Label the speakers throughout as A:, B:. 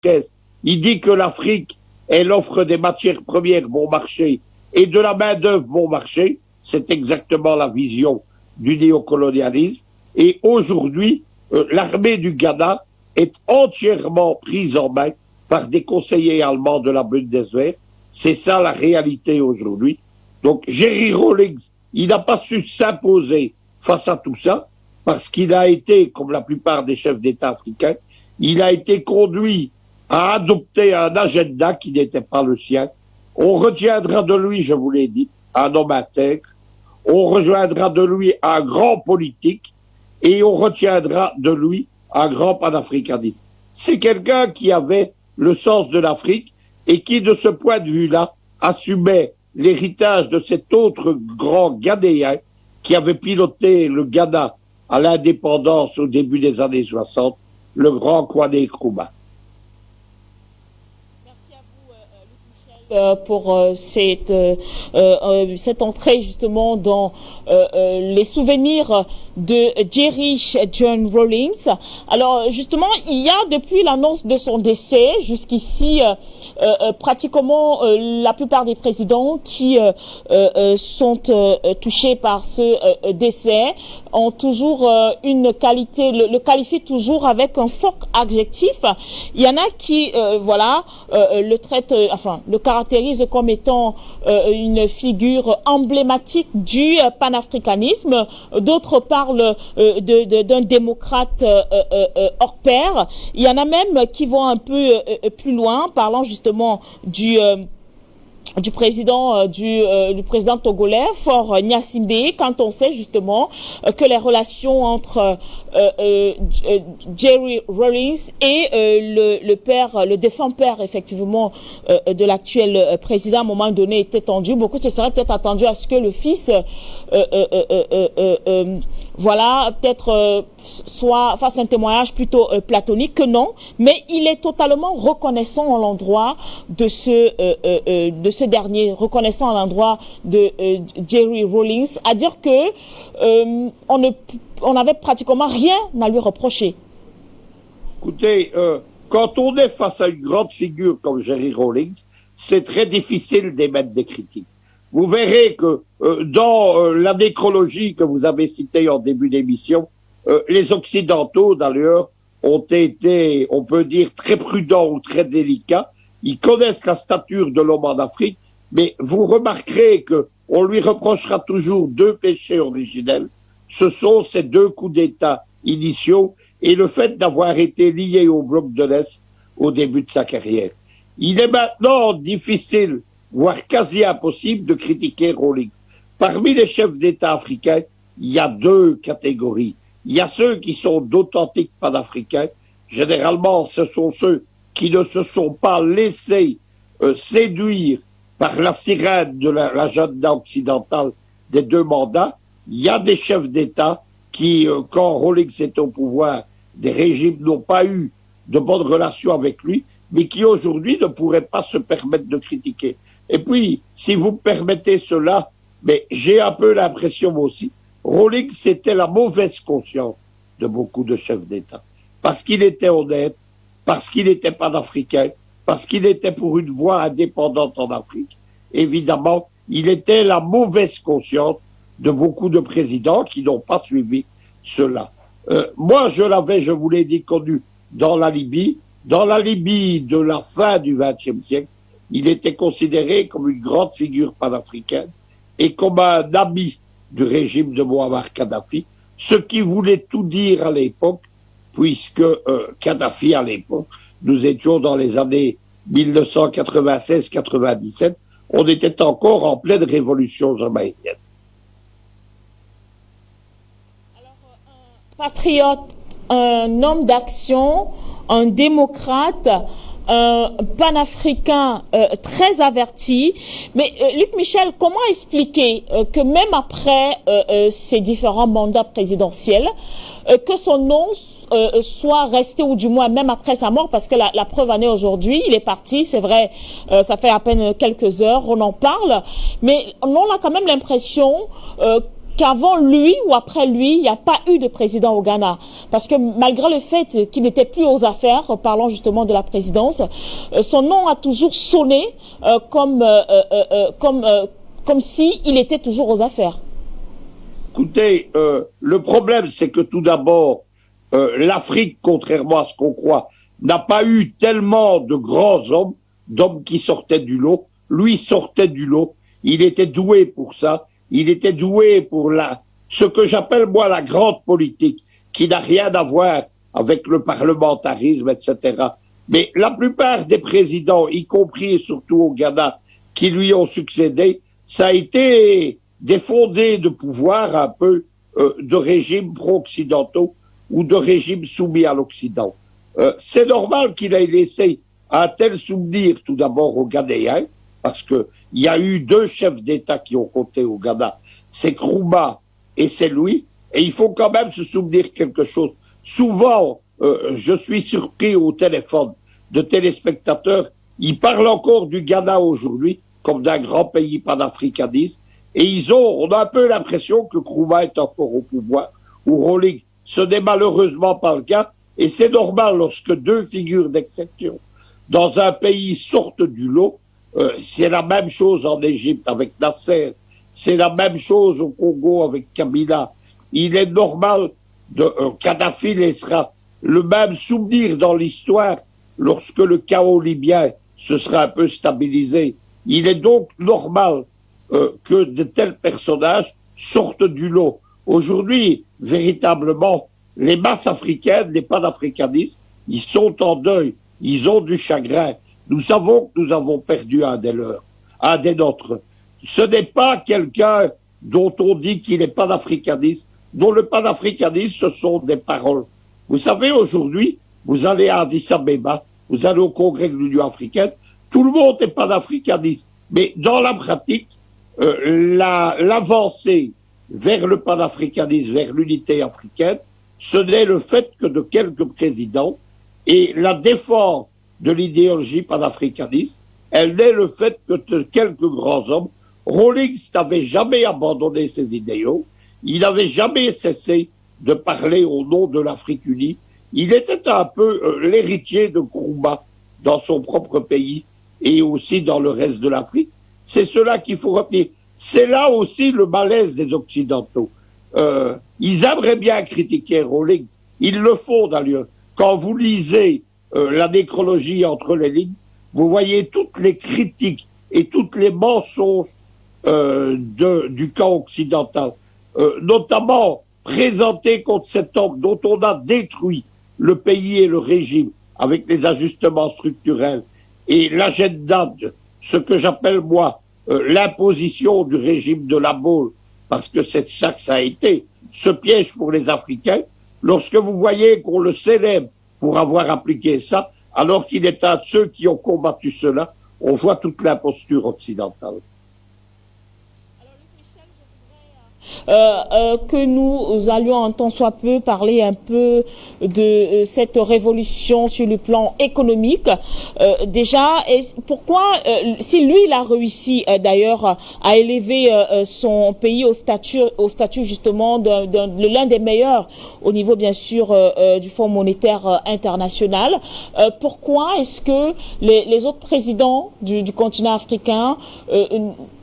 A: 2013, il dit que l'Afrique, elle offre des matières premières bon marché et de la main-d'œuvre bon marché. C'est exactement la vision du néocolonialisme. Et aujourd'hui, l'armée du Ghana est entièrement prise en main par des conseillers allemands de la Bundeswehr. C'est ça la réalité aujourd'hui. Donc Jerry Rawlings, il n'a pas su s'imposer face à tout ça, parce qu'il a été, comme la plupart des chefs d'État africains, il a été conduit à adopter un agenda qui n'était pas le sien. On retiendra de lui, je vous l'ai dit, un homme intègre. On rejoindra de lui un grand politique et on retiendra de lui un grand panafricaniste. C'est quelqu'un qui avait le sens de l'Afrique et qui, de ce point de vue-là, assumait l'héritage de cet autre grand Ghanéen qui avait piloté le Ghana à l'indépendance au début des années 60, le grand Kwame Nkrumah.
B: Pour cette entrée justement dans les souvenirs de Jerry John Rawlings. Alors justement, il y a depuis l'annonce de son décès jusqu'ici pratiquement la plupart des présidents qui sont touchés par ce décès ont toujours une qualité, le qualifient toujours avec un fort adjectif. Il y en a qui le traitent, le caractérise comme étant une figure emblématique du panafricanisme. D'autres parlent d'un démocrate hors pair. Il y en a même qui vont un peu plus loin, parlant justement du président togolais, Faure Gnassingbé, quand on sait justement que les relations entre Jerry Rawlings et le défunt père effectivement de l'actuel président à un moment donné étaient tendues. Beaucoup se seraient peut-être attendus à ce que le fils peut-être soit fasse un témoignage plutôt platonique, que non, mais il est totalement reconnaissant à l'endroit de ce dernier, reconnaissant à l'endroit de Jerry Rawlings, à dire que on n'avait pratiquement rien à lui reprocher.
A: Écoutez, quand on est face à une grande figure comme Jerry Rawlings, c'est très difficile d'émettre des critiques. Vous verrez que dans la nécrologie que vous avez citée en début d'émission, les Occidentaux, d'ailleurs, ont été, on peut dire, très prudents ou très délicats. Ils connaissent la stature de l'homme en Afrique, mais vous remarquerez que on lui reprochera toujours deux péchés originels. Ce sont ces deux coups d'État initiaux et le fait d'avoir été lié au bloc de l'Est au début de sa carrière. Il est maintenant difficile, voire quasi impossible, de critiquer Rawlings. Parmi les chefs d'État africains, il y a deux catégories. Il y a ceux qui sont d'authentiques panafricains. Généralement, ce sont ceux qui ne se sont pas laissés séduire par la sirène de l'agenda occidental des deux mandats. Il y a des chefs d'État qui, quand Rawlings était au pouvoir, des régimes n'ont pas eu de bonnes relations avec lui, mais qui aujourd'hui ne pourraient pas se permettre de critiquer. Et puis, si vous me permettez cela, mais j'ai un peu l'impression moi aussi, Rawlings, c'était la mauvaise conscience de beaucoup de chefs d'État. Parce qu'il était honnête, parce qu'il n'était pas d'Africain, parce qu'il était pour une voie indépendante en Afrique. Évidemment, il était la mauvaise conscience de beaucoup de présidents qui n'ont pas suivi cela. Moi, je vous l'ai dit, connu dans la Libye. Dans la Libye de la fin du XXe siècle, il était considéré comme une grande figure panafricaine et comme un ami du régime de Muammar Kadhafi, ce qui voulait tout dire à l'époque, puisque Kadhafi, à l'époque, nous étions dans les années 1996-97, on était encore en pleine révolution jamaïcaine.
B: Alors, un patriote, un homme d'action, un démocrate, un panafricain très averti. Mais Luc Michel, comment expliquer que même après ces différents mandats présidentiels, que son nom soit resté, ou du moins même après sa mort, parce que la preuve en est aujourd'hui, il est parti, c'est vrai, ça fait à peine quelques heures, on en parle, mais on a quand même l'impression qu'avant lui ou après lui, il n'y a pas eu de président au Ghana. Parce que malgré le fait qu'il n'était plus aux affaires, parlant justement de la présidence, son nom a toujours sonné comme si il était toujours aux affaires.
A: Écoutez, le problème, c'est que tout d'abord, l'Afrique, contrairement à ce qu'on croit, n'a pas eu tellement de grands hommes, d'hommes qui sortaient du lot. Lui sortait du lot. Il était doué pour ça. Il était doué pour ce que j'appelle moi la grande politique, qui n'a rien à voir avec le parlementarisme, etc. Mais la plupart des présidents, y compris et surtout au Ghana, qui lui ont succédé, ça a été des fondés de pouvoir un peu de régimes pro-occidentaux ou de régimes soumis à l'Occident. C'est normal qu'il ait laissé un tel souvenir tout d'abord aux Ghanéens, parce que il y a eu deux chefs d'État qui ont compté au Ghana, c'est Nkrumah et c'est lui, et il faut quand même se souvenir quelque chose. Souvent, je suis surpris au téléphone de téléspectateurs, ils parlent encore du Ghana aujourd'hui comme d'un grand pays panafricaniste, et on a un peu l'impression que Nkrumah est encore au pouvoir, ou Rawlings. Ce n'est malheureusement pas le cas, et c'est normal lorsque deux figures d'exception dans un pays sortent du lot. C'est la même chose en Égypte avec Nasser, c'est la même chose au Congo avec Kabila. Il est normal Kadhafi laissera le même souvenir dans l'histoire lorsque le chaos libyen se sera un peu stabilisé. Il est donc normal que de tels personnages sortent du lot. Aujourd'hui, véritablement, les masses africaines, les panafricanistes, ils sont en deuil, ils ont du chagrin. Nous savons que nous avons perdu un des leurs, un des nôtres. Ce n'est pas quelqu'un dont on dit qu'il est panafricaniste, dont le panafricanisme, ce sont des paroles. Vous savez, aujourd'hui, vous allez à Addis Abeba, vous allez au Congrès de l'Union africaine, tout le monde est panafricaniste. Mais dans la pratique, l'avancée vers le panafricanisme, vers l'unité africaine, ce n'est le fait que de quelques présidents et la défense de l'idéologie panafricaniste, elle n'est le fait que de quelques grands hommes. Rawlings n'avait jamais abandonné ses idéaux, il n'avait jamais cessé de parler au nom de l'Afrique unie. Il était un peu l'héritier de Nkrumah dans son propre pays et aussi dans le reste de l'Afrique. C'est cela qu'il faut retenir. C'est là aussi le malaise des Occidentaux. Ils aimeraient bien critiquer Rawlings. Ils le font d'ailleurs. Quand vous lisez la nécrologie entre les lignes, vous voyez toutes les critiques et toutes les mensonges du camp occidental, notamment présentés contre cet homme dont on a détruit le pays et le régime avec les ajustements structurels et l'agenda de ce que j'appelle moi l'imposition du régime de la Baule, parce que c'est ça que ça a été, ce piège pour les Africains, lorsque vous voyez qu'on le célèbre pour avoir appliqué ça, alors qu'il est un de ceux qui ont combattu cela, on voit toute l'imposture occidentale.
B: Que nous allions en tant soit peu parler un peu de cette révolution sur le plan économique. Déjà, pourquoi, si lui il a réussi d'ailleurs à élever son pays au statut justement de l'un des meilleurs au niveau bien sûr du Fonds monétaire international, pourquoi est-ce que les autres présidents du continent africain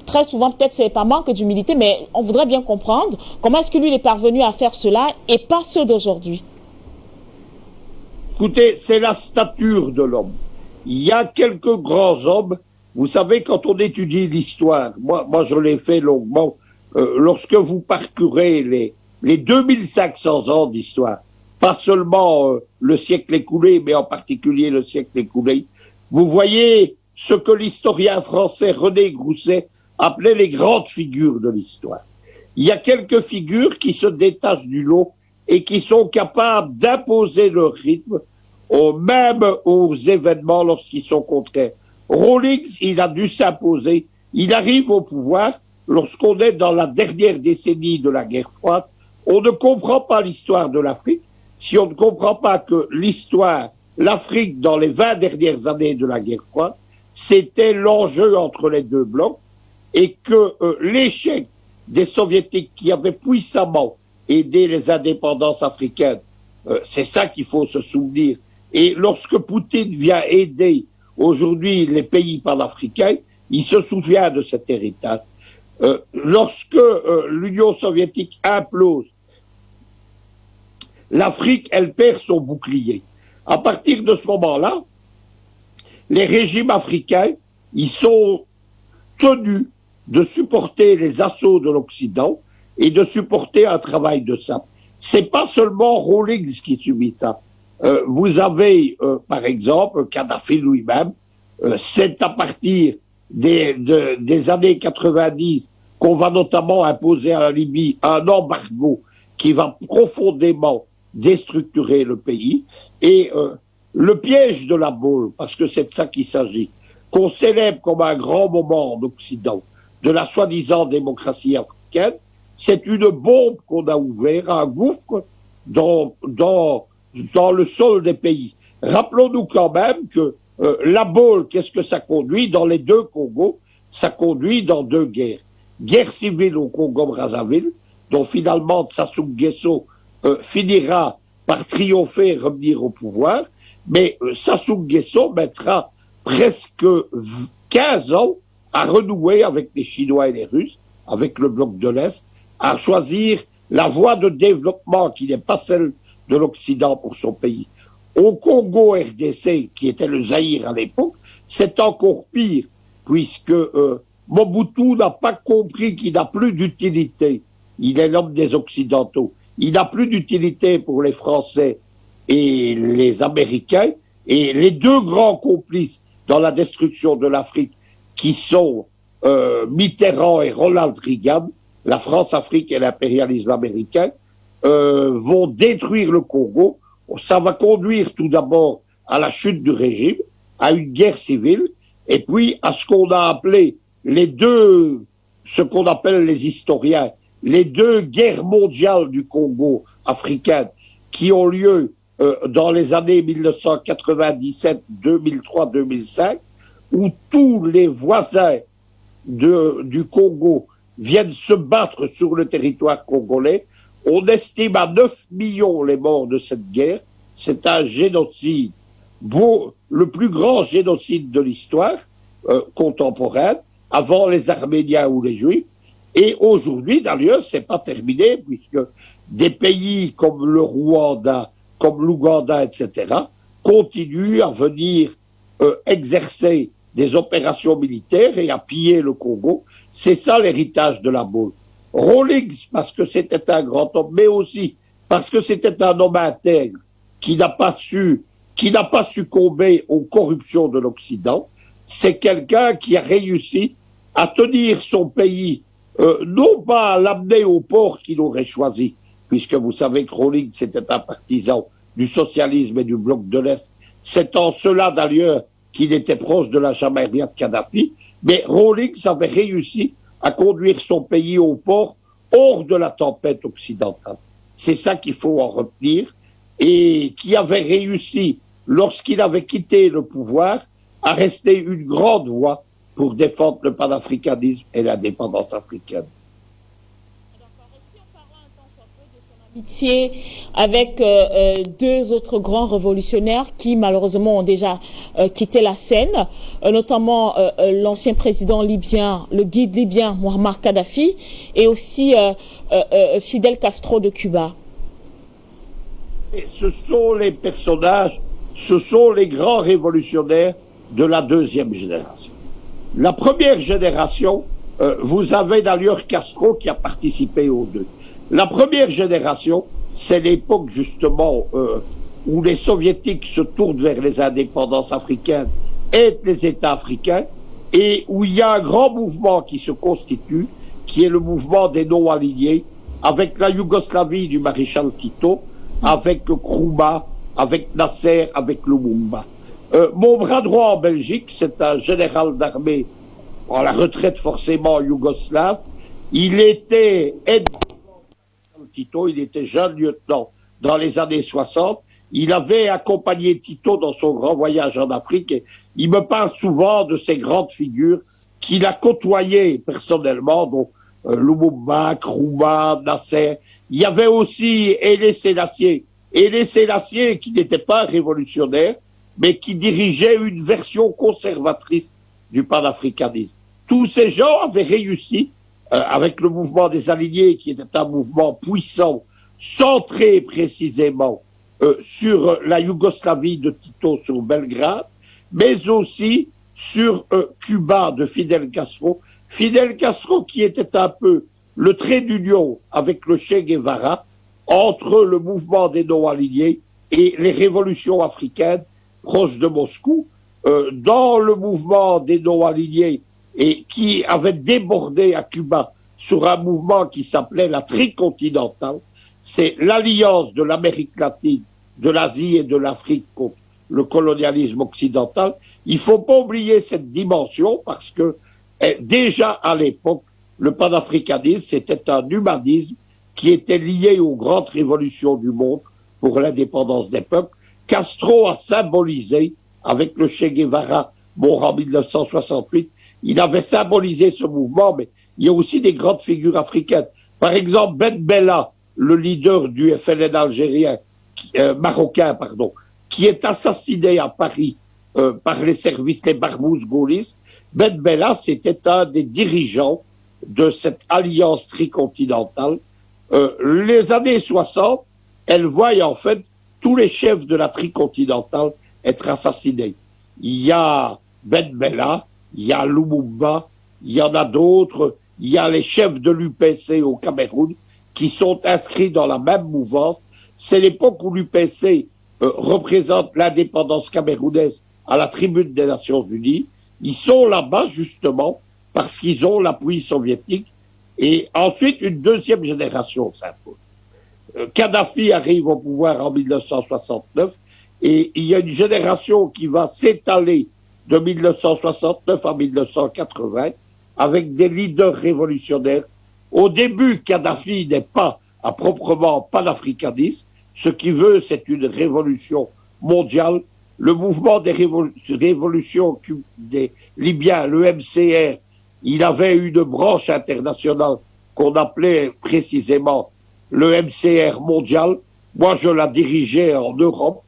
B: très souvent, peut-être c'est pas manque d'humilité, mais on voudrait bien comprendre comment est-ce que lui il est parvenu à faire cela et pas ceux d'aujourd'hui.
A: Écoutez, c'est la stature de l'homme. Il y a quelques grands hommes. Vous savez, quand on étudie l'histoire, moi je l'ai fait longuement, lorsque vous parcourez les 2500 ans d'histoire, pas seulement le siècle écoulé, mais en particulier le siècle écoulé, vous voyez ce que l'historien français René Grousset appelait les grandes figures de l'histoire. Il y a quelques figures qui se détachent du lot et qui sont capables d'imposer leur rythme, même aux événements lorsqu'ils sont contraires. Rawlings, il a dû s'imposer. Il arrive au pouvoir lorsqu'on est dans la dernière décennie de la guerre froide. On ne comprend pas l'histoire de l'Afrique si on ne comprend pas que l'Afrique dans les 20 dernières années de la guerre froide, c'était l'enjeu entre les deux blocs, et que l'échec des soviétiques qui avaient puissamment aidé les indépendances africaines. C'est ça qu'il faut se souvenir. Et lorsque Poutine vient aider aujourd'hui les pays panafricains, il se souvient de cet héritage. Lorsque l'Union soviétique implose, l'Afrique, elle perd son bouclier. À partir de ce moment-là, les régimes africains, ils sont tenus de supporter les assauts de l'Occident et de supporter un travail de sape. C'est pas seulement Rawlings qui subit ça. Vous avez, par exemple, Kadhafi lui-même. C'est à partir des années 90 qu'on va notamment imposer à la Libye un embargo qui va profondément déstructurer le pays. Et le piège de la boule, parce que c'est de ça qu'il s'agit, qu'on célèbre comme un grand moment en Occident de la soi-disant démocratie africaine, c'est une bombe qu'on a ouverte, un gouffre dans le sol des pays. Rappelons-nous quand même que la boule, qu'est-ce que ça conduit? Dans les deux Congos, ça conduit dans deux guerres. Guerre civile au Congo-Brazzaville, dont finalement Sassou Nguesso finira par triompher et revenir au pouvoir, mais Sassou Nguesso mettra presque 15 ans à renouer avec les Chinois et les Russes, avec le bloc de l'Est, à choisir la voie de développement qui n'est pas celle de l'Occident pour son pays. Au Congo RDC, qui était le Zaïre à l'époque, c'est encore pire, puisque Mobutu n'a pas compris qu'il n'a plus d'utilité. Il est l'homme des Occidentaux. Il n'a plus d'utilité pour les Français et les Américains, et les deux grands complices dans la destruction de l'Afrique, qui sont Mitterrand et Ronald Reagan, la France-Afrique et l'impérialisme américain, vont détruire le Congo. Ça va conduire tout d'abord à la chute du régime, à une guerre civile, et puis à ce qu'on a appelé ce qu'on appelle les historiens, les deux guerres mondiales du Congo africain qui ont lieu dans les années 1997, 2003, 2005, où tous les voisins du Congo viennent se battre sur le territoire congolais. On estime à 9 millions les morts de cette guerre. C'est un génocide, le plus grand génocide de l'histoire contemporaine, avant les Arméniens ou les Juifs. Et aujourd'hui, d'ailleurs, c'est pas terminé, puisque des pays comme le Rwanda, comme l'Ouganda, etc., continuent à venir exercer des opérations militaires et à piller le Congo. C'est ça l'héritage de la boule. Rawlings, parce que c'était un grand homme, mais aussi parce que c'était un homme intègre qui n'a pas succombé aux corruptions de l'Occident. C'est quelqu'un qui a réussi à tenir son pays, non pas à l'amener au port qu'il aurait choisi, puisque vous savez que Rawlings était un partisan du socialisme et du bloc de l'Est. C'est en cela d'ailleurs qu'il était proche de la Jamaïria de Kadhafi, mais Rawlings avait réussi à conduire son pays au port hors de la tempête occidentale. C'est ça qu'il faut en retenir, et qui avait réussi, lorsqu'il avait quitté le pouvoir, à rester une grande voix pour défendre le panafricanisme et l'indépendance africaine.
B: Amitié avec deux autres grands révolutionnaires qui malheureusement ont déjà quitté la scène, notamment l'ancien président libyen, le guide libyen Muammar Kadhafi, et aussi Fidel Castro de Cuba.
A: Et ce sont les personnages, ce sont les grands révolutionnaires de la deuxième génération. La première génération, vous avez d'ailleurs Castro qui a participé aux deux. La première génération, c'est l'époque justement où les soviétiques se tournent vers les indépendances africaines, aident les États africains, et où il y a un grand mouvement qui se constitue, qui est le mouvement des non-alignés, avec la Yougoslavie du maréchal Tito, avec Kruma, avec Nasser, avec Lumumba. Mon bras droit en Belgique, c'est un général d'armée, à la retraite forcément yougoslave. Il était aide Tito, il était jeune lieutenant dans les années 60. Il avait accompagné Tito dans son grand voyage en Afrique et il me parle souvent de ces grandes figures qu'il a côtoyées personnellement, dont Lumumba, Nkrumah, Nasser. Il y avait aussi Haïlé Sélassié. Haïlé Sélassié qui n'était pas révolutionnaire, mais qui dirigeait une version conservatrice du panafricanisme. Tous ces gens avaient réussi, avec le mouvement des Alignés, qui était un mouvement puissant, centré précisément sur la Yougoslavie de Tito, sur Belgrade, mais aussi sur Cuba de Fidel Castro. Fidel Castro qui était un peu le trait d'union avec le Che Guevara entre le mouvement des non-alignés et les révolutions africaines proches de Moscou. Dans le mouvement des non-alignés et qui avait débordé à Cuba sur un mouvement qui s'appelait la tricontinentale, c'est l'alliance de l'Amérique latine, de l'Asie et de l'Afrique contre le colonialisme occidental. Il ne faut pas oublier cette dimension parce que déjà à l'époque, le panafricanisme, c'était un humanisme qui était lié aux grandes révolutions du monde pour l'indépendance des peuples. Castro a symbolisé, avec le Che Guevara, mort en 1968, il avait symbolisé ce mouvement, mais il y a aussi des grandes figures africaines. Par exemple, Ben Bella, le leader du FLN algérien, marocain, qui est assassiné à Paris par les services, les barbouzes gaullistes. Ben Bella, c'était un des dirigeants de cette alliance tricontinentale. Les années 60, elles voient en fait tous les chefs de la tricontinentale être assassinés. Il y a Ben Bella, il y a Lumumba, il y en a d'autres, il y a les chefs de l'UPC au Cameroun qui sont inscrits dans la même mouvance. C'est l'époque où l'UPC représente l'indépendance camerounaise à la tribune des Nations Unies. Ils sont là-bas justement parce qu'ils ont l'appui soviétique. Et ensuite, une deuxième génération s'impose. Kadhafi arrive au pouvoir en 1969 et il y a une génération qui va s'étaler de 1969 à 1980 avec des leaders révolutionnaires. Au début, Kadhafi n'est pas à proprement panafricaniste. Ce qu'il veut, c'est une révolution mondiale. Le mouvement des révolutions des Libyens, le MCR, il avait une branche internationale qu'on appelait précisément le MCR mondial. Moi, je la dirigeais en Europe,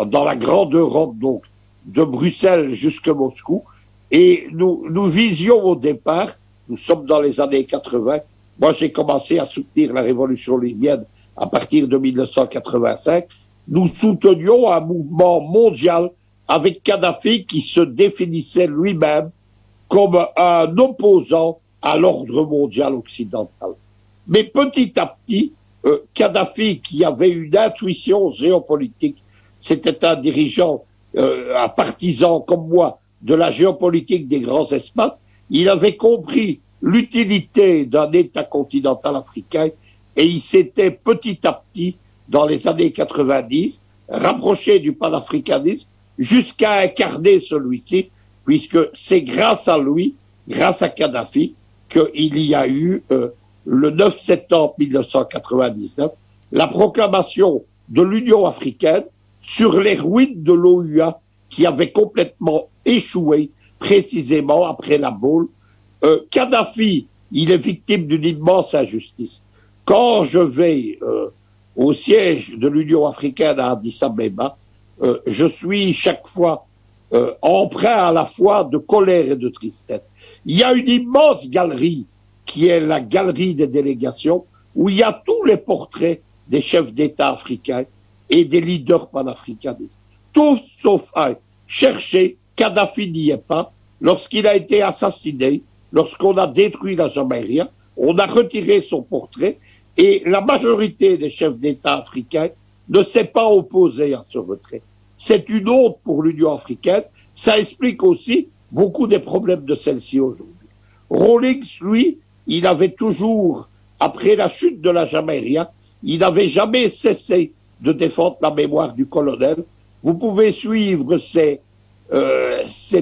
A: dans la grande Europe, donc de Bruxelles jusqu'à Moscou. Et nous visions au départ, nous sommes dans les années 80, moi j'ai commencé à soutenir la révolution libyenne à partir de 1985. Nous soutenions un mouvement mondial avec Kadhafi qui se définissait lui-même comme un opposant à l'ordre mondial occidental. Mais petit à petit, Kadhafi, qui avait une intuition géopolitique, c'était un dirigeant, un partisan comme moi, de la géopolitique des grands espaces, il avait compris l'utilité d'un État continental africain et il s'était petit à petit, dans les années 90, rapproché du panafricanisme jusqu'à incarner celui-ci, puisque c'est grâce à lui, grâce à Kadhafi, qu'il y a eu, le 9 septembre 1999, la proclamation de l'Union africaine sur les ruines de l'OUA qui avait complètement échoué précisément après la boule. Kadhafi, il est victime d'une immense injustice. Quand je vais au siège de l'Union africaine à Addis Abeba, je suis chaque fois empreint à la fois de colère et de tristesse. Il y a une immense galerie qui est la galerie des délégations où il y a tous les portraits des chefs d'État africains et des leaders panafricanistes. Tous sauf un. Cherchez, Kadhafi n'y est pas. Lorsqu'il a été assassiné, lorsqu'on a détruit la Jamaïria, on a retiré son portrait et la majorité des chefs d'État africains ne s'est pas opposée à ce retrait. C'est une honte pour l'Union africaine. Ça explique aussi beaucoup des problèmes de celle-ci aujourd'hui. Rawlings, lui, il avait toujours, après la chute de la Jamaïria, il n'avait jamais cessé de défendre la mémoire du colonel. Vous pouvez suivre ses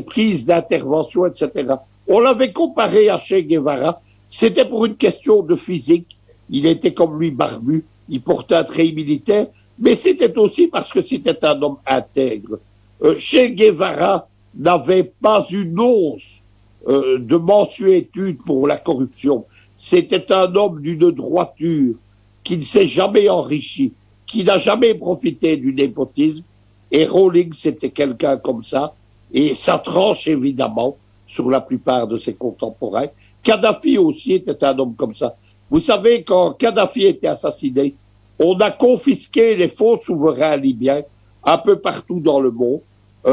A: prises d'intervention, etc. On l'avait comparé à Che Guevara. C'était pour une question de physique. Il était comme lui barbu, il portait un trait militaire, mais c'était aussi parce que c'était un homme intègre. Che Guevara n'avait pas une once de mansuétude pour la corruption. c'était un homme d'une droiture, qui ne s'est jamais enrichi, qui n'a jamais profité du népotisme. Et Rawlings, c'était quelqu'un comme ça. Et ça tranche évidemment sur la plupart de ses contemporains. Kadhafi aussi était un homme comme ça. Vous savez, quand Kadhafi était assassiné, on a confisqué les fonds souverains libyens un peu partout dans le monde.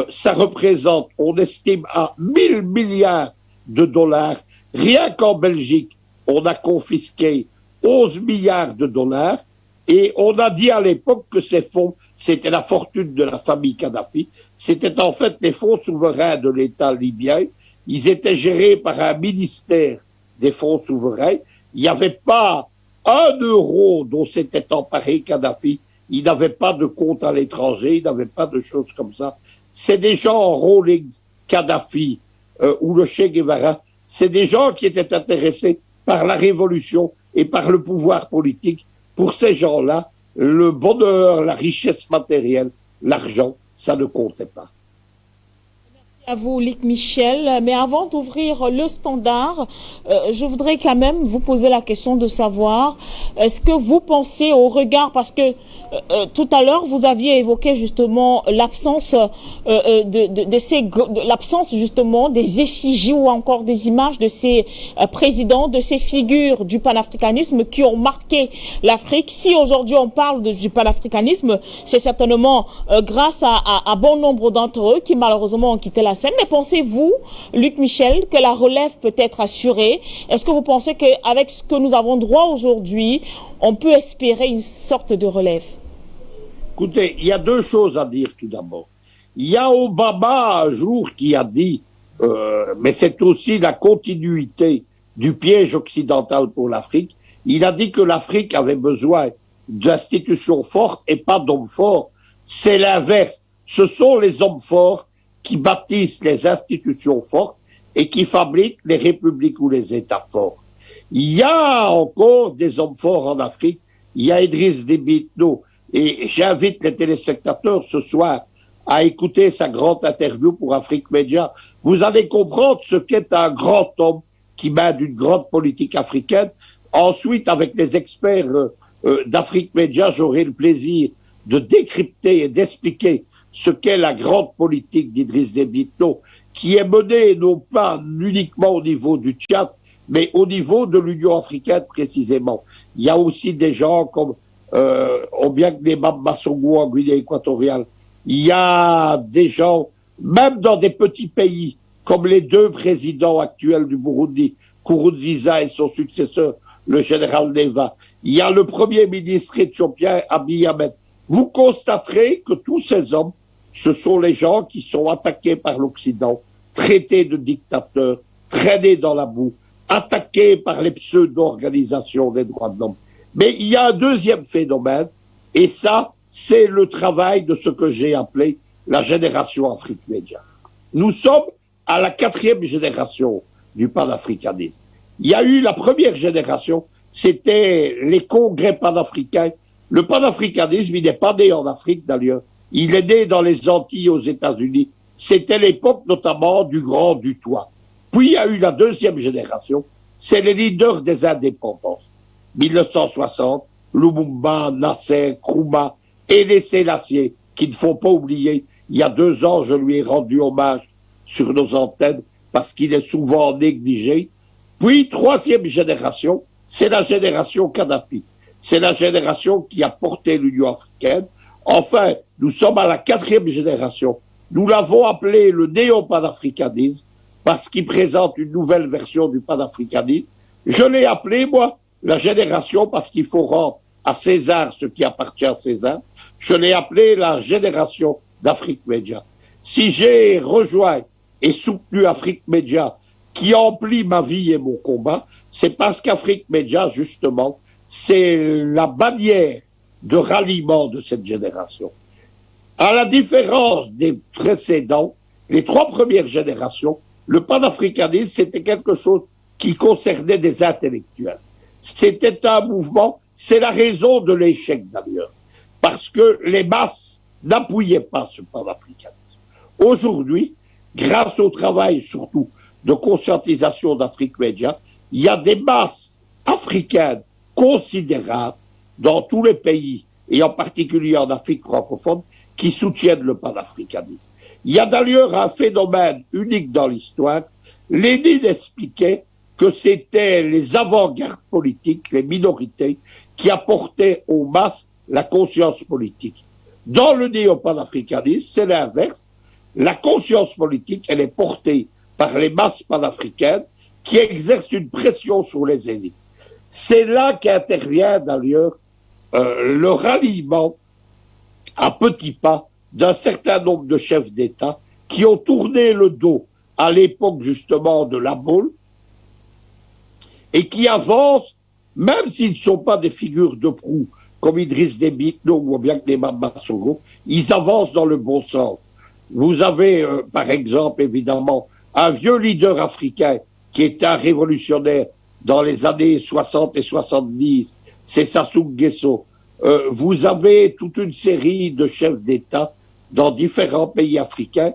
A: Ça représente, on estime, à 1000 milliards de dollars. Rien qu'en Belgique, on a confisqué 11 milliards de dollars. Et on a dit à l'époque que ces fonds, c'était la fortune de la famille Kadhafi. C'était en fait les fonds souverains de l'État libyen. Ils étaient gérés par un ministère des fonds souverains. Il n'y avait pas un euro dont s'était emparé Kadhafi. Il n'avait pas de compte à l'étranger, il n'avait pas de choses comme ça. C'est des gens, Rawlings, Kadhafi ou le Che Guevara, c'est des gens qui étaient intéressés par la révolution et par le pouvoir politique. Pour ces gens-là, le bonheur, la richesse matérielle, l'argent, ça ne comptait pas.
B: À vous, Luc Michel. Mais avant d'ouvrir le standard, je voudrais quand même vous poser la question de savoir, est-ce que vous pensez au regard, parce que tout à l'heure, vous aviez évoqué justement l'absence l'absence justement des effigies ou encore des images de ces présidents, de ces figures du panafricanisme qui ont marqué l'Afrique. Si aujourd'hui on parle du panafricanisme, c'est certainement grâce à bon nombre d'entre eux qui malheureusement ont quitté la scène. Mais pensez-vous, Luc Michel, que la relève peut être assurée? Est-ce que vous pensez qu'avec ce que nous avons droit aujourd'hui, on peut espérer une sorte de relève?
A: Écoutez, il y a deux choses à dire tout d'abord. Il y a Obama un jour qui a dit, mais c'est aussi la continuité du piège occidental pour l'Afrique, il a dit que l'Afrique avait besoin d'institutions fortes et pas d'hommes forts. C'est l'inverse. Ce sont les hommes forts qui bâtissent les institutions fortes et qui fabriquent les républiques ou les États forts. Il y a encore des hommes forts en Afrique. Il y a Idriss Déby Itno. Et j'invite les téléspectateurs ce soir à écouter sa grande interview pour Afrique Média. Vous allez comprendre ce qu'est un grand homme qui mène une grande politique africaine. Ensuite, avec les experts d'Afrique Média, j'aurai le plaisir de décrypter et d'expliquer ce qu'est la grande politique d'Idriss Déby Itno, qui est menée non pas uniquement au niveau du Tchad, mais au niveau de l'Union africaine précisément. Il y a aussi des gens comme Obiang-Nema Massongo en Guinée équatoriale. Il y a des gens, même dans des petits pays, comme les deux présidents actuels du Burundi, Nkurunziza et son successeur, le général Neva. Il y a le premier ministre éthiopien, Abiy Ahmed. Vous constaterez que tous ces hommes, ce sont les gens qui sont attaqués par l'Occident, traités de dictateurs, traînés dans la boue, attaqués par les pseudo-organisations des droits de l'homme. Mais il y a un deuxième phénomène, et ça, c'est le travail de ce que j'ai appelé la génération Afrique Média. Nous sommes à la 4e génération du panafricanisme. Il y a eu la première génération, c'était les congrès panafricains. Le panafricanisme, il n'est pas né en Afrique d'ailleurs. Il est né dans les Antilles aux États-Unis. C'était l'époque notamment du Grand Dutoit. Puis il y a eu la deuxième génération, c'est les leaders des indépendances. 1960, Lumumba, Nasser, Nkrumah et les Sélassié, qu'il ne faut pas oublier. Il y a 2 ans, je lui ai rendu hommage sur nos antennes parce qu'il est souvent négligé. Puis, 3e génération, c'est la génération Kadhafi. C'est la génération qui a porté l'Union africaine. Enfin, nous sommes à la 4e génération. Nous l'avons appelé le néo-panafricanisme parce qu'il présente une nouvelle version du panafricanisme. Je l'ai appelé, moi, la génération parce qu'il faut rendre à César ce qui appartient à César. Je l'ai appelé la génération d'Afrique Média. Si j'ai rejoint et soutenu Afrique Média qui emplit ma vie et mon combat, c'est parce qu'Afrique Média, justement, c'est la bannière de ralliement de cette génération. À la différence des précédents, les 3 premières générations, le panafricanisme, c'était quelque chose qui concernait des intellectuels. C'était un mouvement, c'est la raison de l'échec d'ailleurs, parce que les masses n'appuyaient pas ce panafricanisme. Aujourd'hui, grâce au travail surtout de conscientisation d'Afrique Média, il y a des masses africaine considérable dans tous les pays, et en particulier en Afrique francophone, qui soutiennent le panafricanisme. Il y a d'ailleurs un phénomène unique dans l'histoire. Lénine expliquait que c'était les avant-gardes politiques, les minorités, qui apportaient aux masses la conscience politique. Dans le néo-panafricanisme, c'est l'inverse. La conscience politique, elle est portée par les masses panafricaines qui exercent une pression sur les élites. C'est là qu'intervient d'ailleurs le ralliement à petits pas d'un certain nombre de chefs d'État qui ont tourné le dos à l'époque justement de la boule et qui avancent, même s'ils ne sont pas des figures de proue comme Idriss Déby Itno ou bien Gnema Bassongo, ils avancent dans le bon sens. Vous avez par exemple évidemment un vieux leader africain qui est un révolutionnaire dans les années 60 et 70, c'est Sassou Nguesso. Vous avez toute une série de chefs d'État dans différents pays africains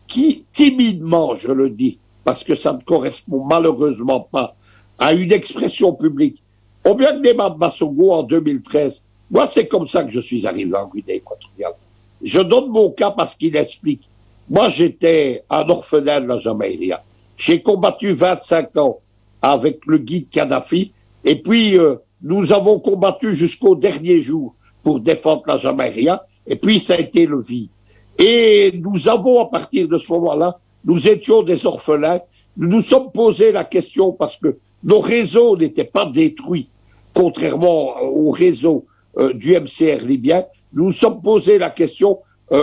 A: qui, timidement, je le dis, parce que ça ne correspond malheureusement pas à une expression publique. Au bien que Gnema Bassongo en 2013, moi c'est comme ça que je suis arrivé en Guinée équatoriale. Je donne mon cas parce qu'il explique. Moi j'étais un orphelin de la Jamaïque. J'ai combattu 25 ans avec le guide Kadhafi, et puis nous avons combattu jusqu'au dernier jour pour défendre la Jamaïque, et puis ça a été le vide. Et nous avons, à partir de ce moment-là, nous étions des orphelins, nous nous sommes posé la question parce que nos réseaux n'étaient pas détruits, contrairement au réseau du MCR libyen, nous nous sommes posé la question,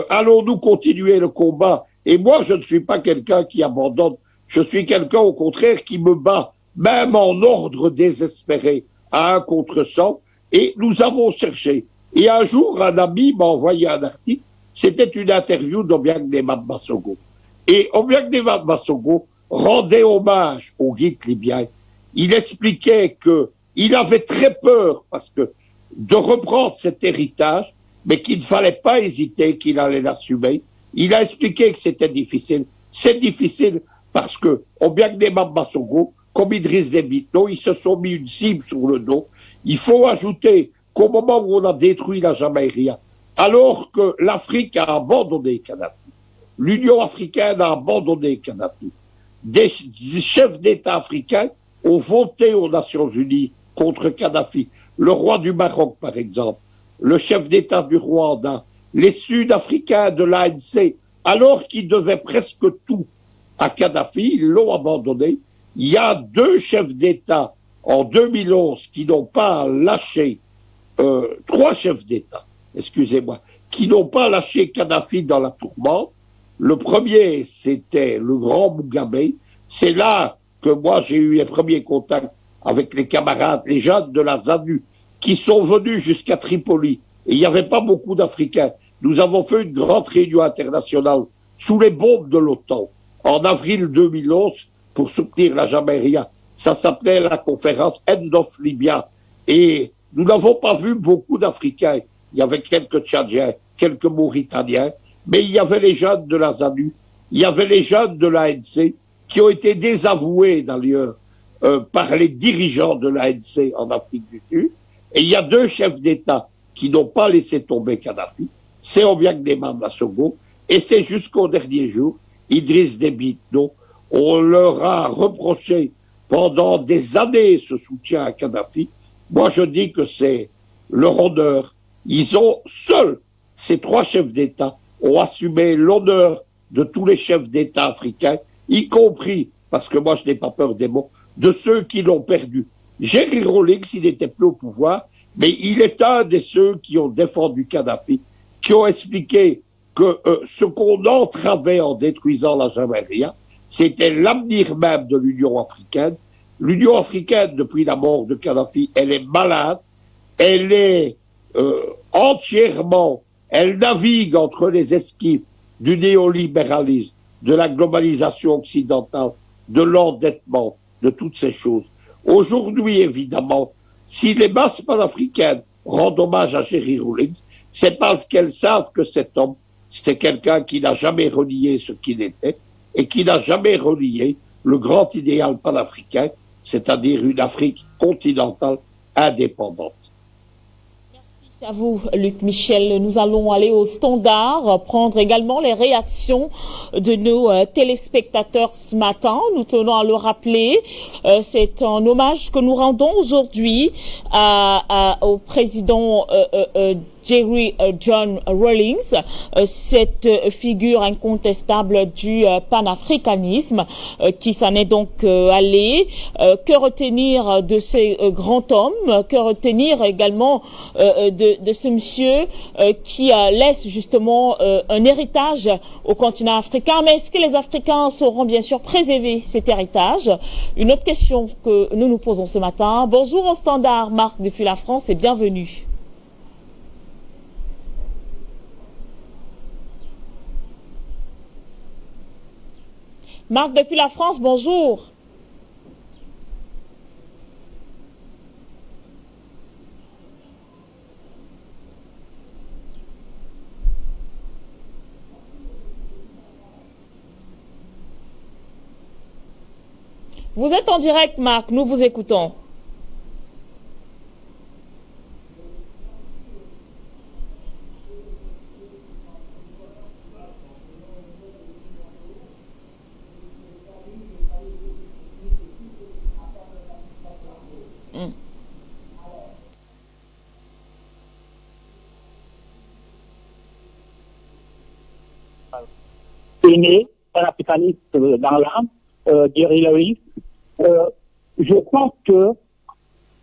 A: allons-nous continuer le combat? Et moi, je ne suis pas quelqu'un qui abandonne, je suis quelqu'un au contraire qui me bat, même en ordre désespéré, à 1 contre 100, et nous avons cherché. Et un jour, un ami m'a envoyé un article, c'était une interview d'Obiang Gnema Bassongo. Et Obiang Gnema Bassongo rendait hommage au guide libyen. Il expliquait qu'il avait très peur parce que de reprendre cet héritage, mais qu'il ne fallait pas hésiter, qu'il allait l'assumer. Il a expliqué que c'était difficile. C'est difficile parce que Obiang Gnema Bassongo, comme Idriss Déby Itno, ils se sont mis une cible sur le dos. Il faut ajouter qu'au moment où on a détruit la Jamaïque, alors que l'Afrique a abandonné Kadhafi, l'Union africaine a abandonné Kadhafi, des chefs d'État africains ont voté aux Nations Unies contre Kadhafi. Le roi du Maroc, par exemple, le chef d'État du Rwanda, les Sud-Africains de l'ANC, alors qu'ils devaient presque tout à Kadhafi, ils l'ont abandonné. Il y a 2 chefs d'État en 2011 qui n'ont pas lâché, 3 chefs d'État, excusez-moi, qui n'ont pas lâché Kadhafi dans la tourmente. Le premier, c'était le grand Mugabe. C'est là que moi j'ai eu les premiers contacts avec les camarades, les jeunes de la ZANU, qui sont venus jusqu'à Tripoli. Et il n'y avait pas beaucoup d'Africains. Nous avons fait une grande réunion internationale sous les bombes de l'OTAN en avril 2011 pour soutenir la Jamaïque. Ça s'appelait la conférence End of Libya. Et nous n'avons pas vu beaucoup d'Africains. Il y avait quelques Tchadiens, quelques Mauritaniens, mais il y avait les jeunes de la ZANU, il y avait les jeunes de l'ANC qui ont été désavoués d'ailleurs par les dirigeants de l'ANC en Afrique du Sud. Et il y a 2 chefs d'État qui n'ont pas laissé tomber Kadhafi, c'est Obiang Gnema Bassongo, et c'est jusqu'au dernier jour, Idriss Déby Itno. On leur a reproché pendant des années ce soutien à Kadhafi. Moi je dis que c'est leur honneur. Ils ont seuls, ces 3 chefs d'État, ont assumé l'honneur de tous les chefs d'État africains, y compris, parce que moi je n'ai pas peur des mots, de ceux qui l'ont perdu. Jerry Rawlings, il n'était plus au pouvoir, mais il est un de ceux qui ont défendu Kadhafi, qui ont expliqué que ce qu'on entravait en détruisant la Jamaïque, c'était l'avenir même de l'Union africaine. L'Union africaine, depuis la mort de Kadhafi, elle est malade, elle est entièrement, elle navigue entre les esquives du néolibéralisme, de la globalisation occidentale, de l'endettement, de toutes ces choses. Aujourd'hui, évidemment, si les masses panafricaines rendent hommage à Jerry Rawlings, c'est parce qu'elles savent que cet homme, c'est quelqu'un qui n'a jamais renié ce qu'il était et qui n'a jamais renié le grand idéal panafricain. c'est-à-dire une Afrique continentale indépendante.
B: À vous, Luc Michel. Nous allons aller au standard, prendre également les réactions de nos téléspectateurs ce matin. Nous tenons à le rappeler. C'est un hommage que nous rendons aujourd'hui au président Jerry John Rawlings, cette figure incontestable du panafricanisme qui s'en est donc allé. Que retenir de ces grands hommes? Que retenir également de ce monsieur qui laisse justement un héritage au continent africain? Mais est-ce que les Africains sauront bien sûr préserver cet héritage? Une autre question que nous nous posons ce matin. Bonjour au standard, Marc depuis la France et bienvenue. Marc depuis la France, bonjour. Vous êtes en direct, Marc, nous vous écoutons.
C: Né, panafricaniste dans l'âme, Jerry Rawlings. Je pense que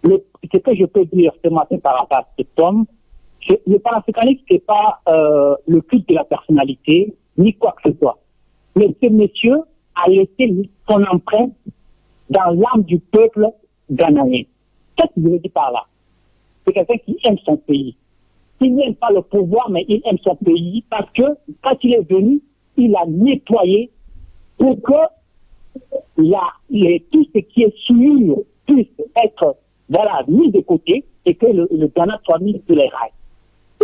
C: ce que je peux dire ce matin par rapport à cet homme, le panafricanisme, ce n'est pas le culte de la personnalité, ni quoi que ce soit. Mais ce monsieur a laissé son empreinte dans l'âme du peuple ghanéen. Qu'est-ce que je veux dire par là? C'est quelqu'un qui aime son pays. Il n'aime pas le pouvoir, mais il aime son pays parce que quand il est venu, il a nettoyé pour que tout ce qui est sûr puisse être mis de côté et que le Ghana soit mis sur les rails.